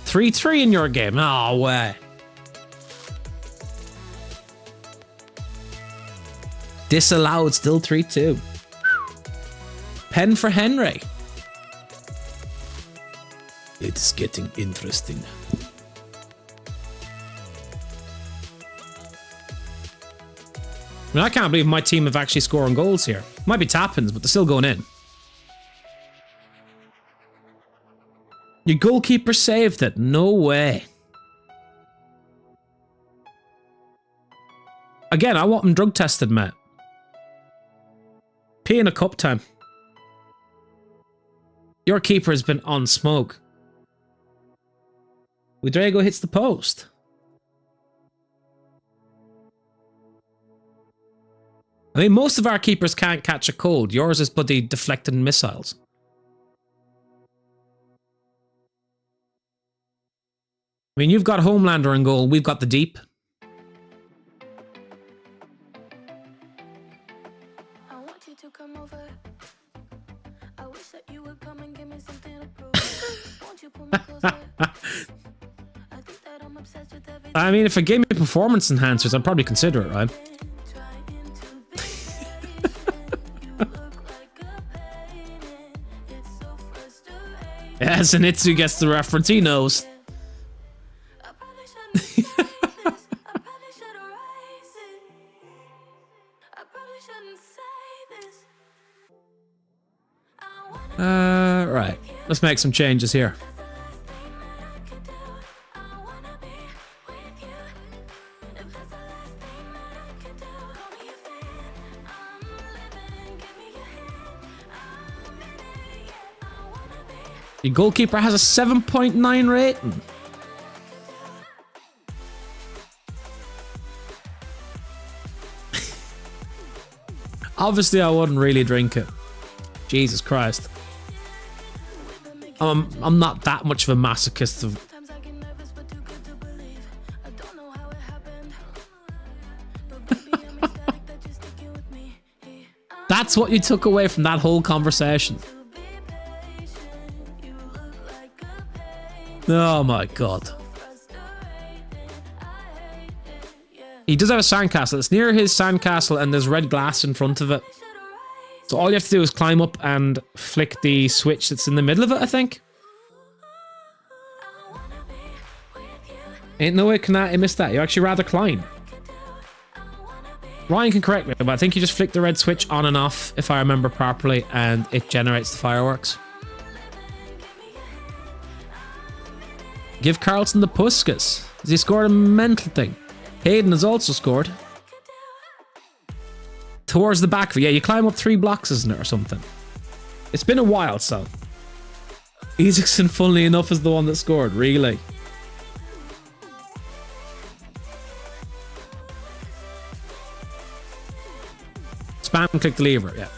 3-3 in your game. Oh, way. Disallowed, still 3-2. Pen for Henry. It's getting interesting. I mean, I can't believe my team have actually scoring goals here. Might be tap-ins, but they're still going in. Your goalkeeper saved it. No way. Again, I want him drug tested, mate. Pee in a cup time. Your keeper has been on smoke. Udrago hits the post. I mean, most of our keepers can't catch a cold. Yours is bloody deflecting missiles. I mean, you've got Homelander in goal. We've got the deep. I want you to come over. I wish that you would come and give me something to prove. Won't you pull me closer? I think that I'm obsessed with everything. I mean, if it gave me performance enhancers, I'd probably consider it, right? Yeah, Zenitsu gets the reference, he knows. Right. Let's make some changes here. Your goalkeeper has a 7.9 rating. Obviously, I wouldn't really drink it. Jesus Christ. I'm not that much of a masochist of... That's what you took away from that whole conversation. Oh my god. He does have a sandcastle. It's near his sandcastle and there's red glass in front of it. So all you have to do is climb up and flick the switch that's in the middle of it, I think. Ain't no way can I miss that. You're actually rather climb. Ryan can correct me, but I think you just flick the red switch on and off, if I remember properly, and it generates the fireworks. Give Carlton the Puskas. Has he scored a mental thing? Hayden has also scored. Towards the back of it. Yeah, you climb up 3 blocks, isn't it, or something? It's been a while, so. Isaacson, funnily enough, is the one that scored, really. Spam click the lever, yeah.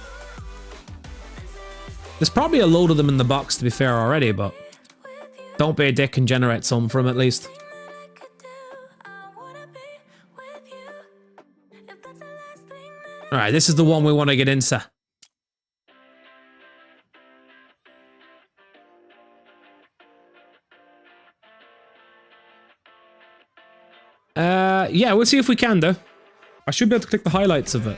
There's probably a load of them in the box, to be fair, already, but don't be a dick and generate some from at least. Alright, this is the one we want to get into. Yeah, we'll see if we can, though. I should be able to click the highlights of it.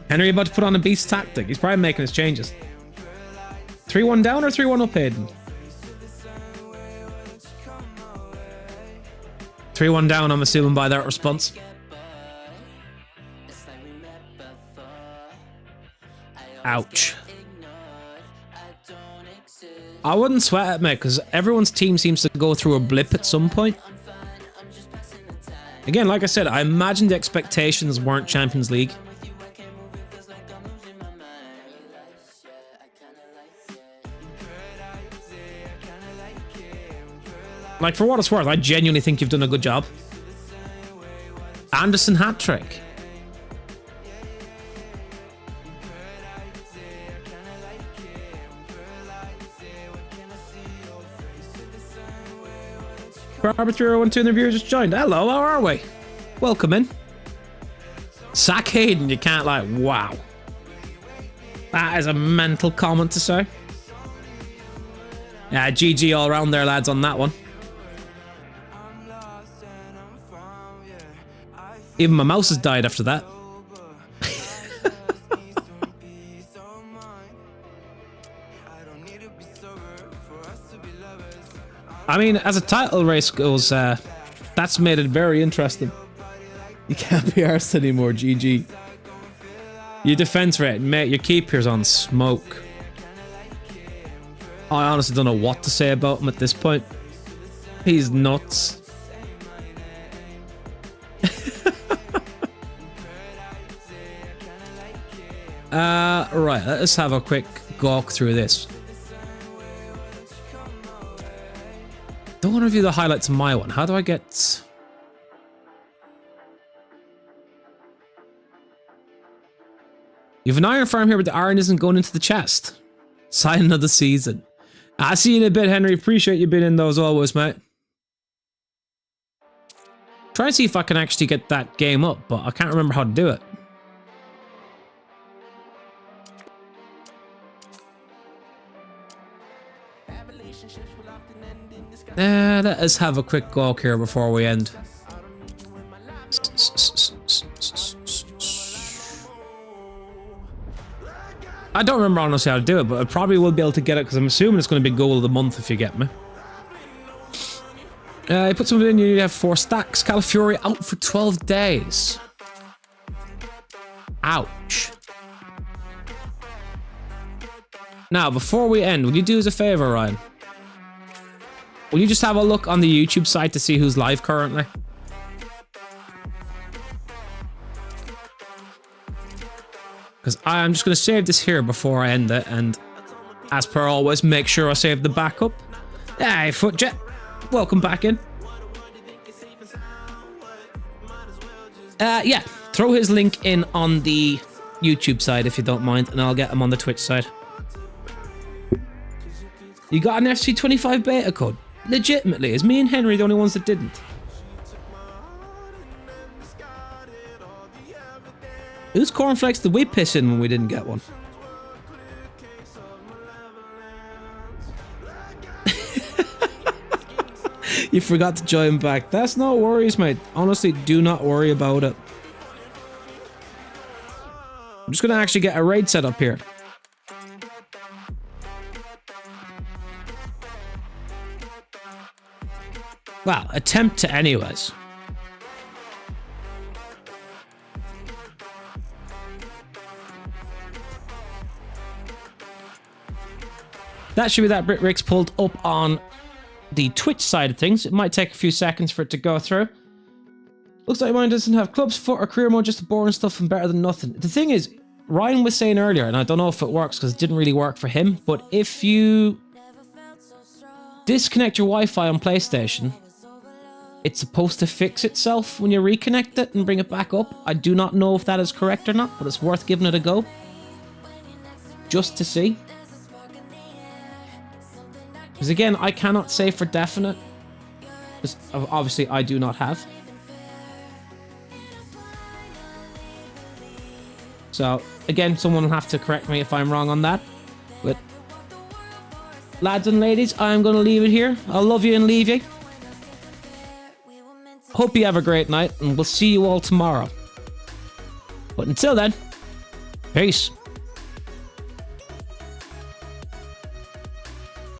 Henry about to put on a beast tactic. He's probably making his changes. 3-1 down or 3-1 up, Hayden? 3-1 down, I'm assuming, by that response. Ouch. I wouldn't sweat it, mate, because everyone's team seems to go through a blip at some point. Again, like I said, I imagine the expectations weren't Champions League. Like, for what it's worth, I genuinely think you've done a good job. Anderson hat-trick. Barber3012 and the viewer just joined. Hello, how are we? Welcome in. Sack Hayden, you can't like, wow. That is a mental comment to say. Yeah, GG all around there, lads, on that one. Even my mouse has died after that. I mean, as a title race goes, that's made it very interesting. You can't be arsed anymore, GG. Your defense rate, mate, your keeper's on smoke. I honestly don't know what to say about him at this point. He's nuts. Right, let's have a quick gawk through this. Don't want to review the highlights of my one. How do I get... You have an iron farm here, but the iron isn't going into the chest. Sign of the season. I'll see you in a bit, Henry. Appreciate you being in those always, mate. Try and see if I can actually get that game up, but I can't remember how to do it. Let us have a quick gawk here before we end. I don't remember honestly how to do it, but I probably will be able to get it because I'm assuming it's going to be goal of the month if you get me. You put something in, you need to have 4 stacks. Califury out for 12 days. Ouch. Now, before we end, will you do us a favor, Ryan? Will you just have a look on the YouTube site to see who's live currently? Because I'm just going to save this here before I end it, and as per always, make sure I save the backup. Hey, Footjet. Welcome back in. Yeah, throw his link in on the YouTube side if you don't mind, and I'll get him on the Twitch side. You got an FC25 beta code? Legitimately, is me and Henry the only ones that didn't? Whose cornflakes did we piss in when we didn't get one? You forgot to join back. That's no worries, mate. Honestly, do not worry about it. I'm just going to actually get a raid set up here. Well, attempt to anyways. That should be that Brit Rick's pulled up on the Twitch side of things. It might take a few seconds for it to go through. Looks like mine doesn't have clubs, foot, or career mode, just the boring stuff and better than nothing. The thing is, Ryan was saying earlier, and I don't know if it works because it didn't really work for him, but if you disconnect your Wi-Fi on PlayStation, it's supposed to fix itself when you reconnect it and bring it back up. I do not know if that is correct or not, but it's worth giving it a go. Just to see. Because again, I cannot say for definite. Because obviously I do not have. So, again, someone will have to correct me if I'm wrong on that. But, lads and ladies, I'm going to leave it here. I'll love you and leave you. Hope you have a great night, and we'll see you all tomorrow. But until then, peace.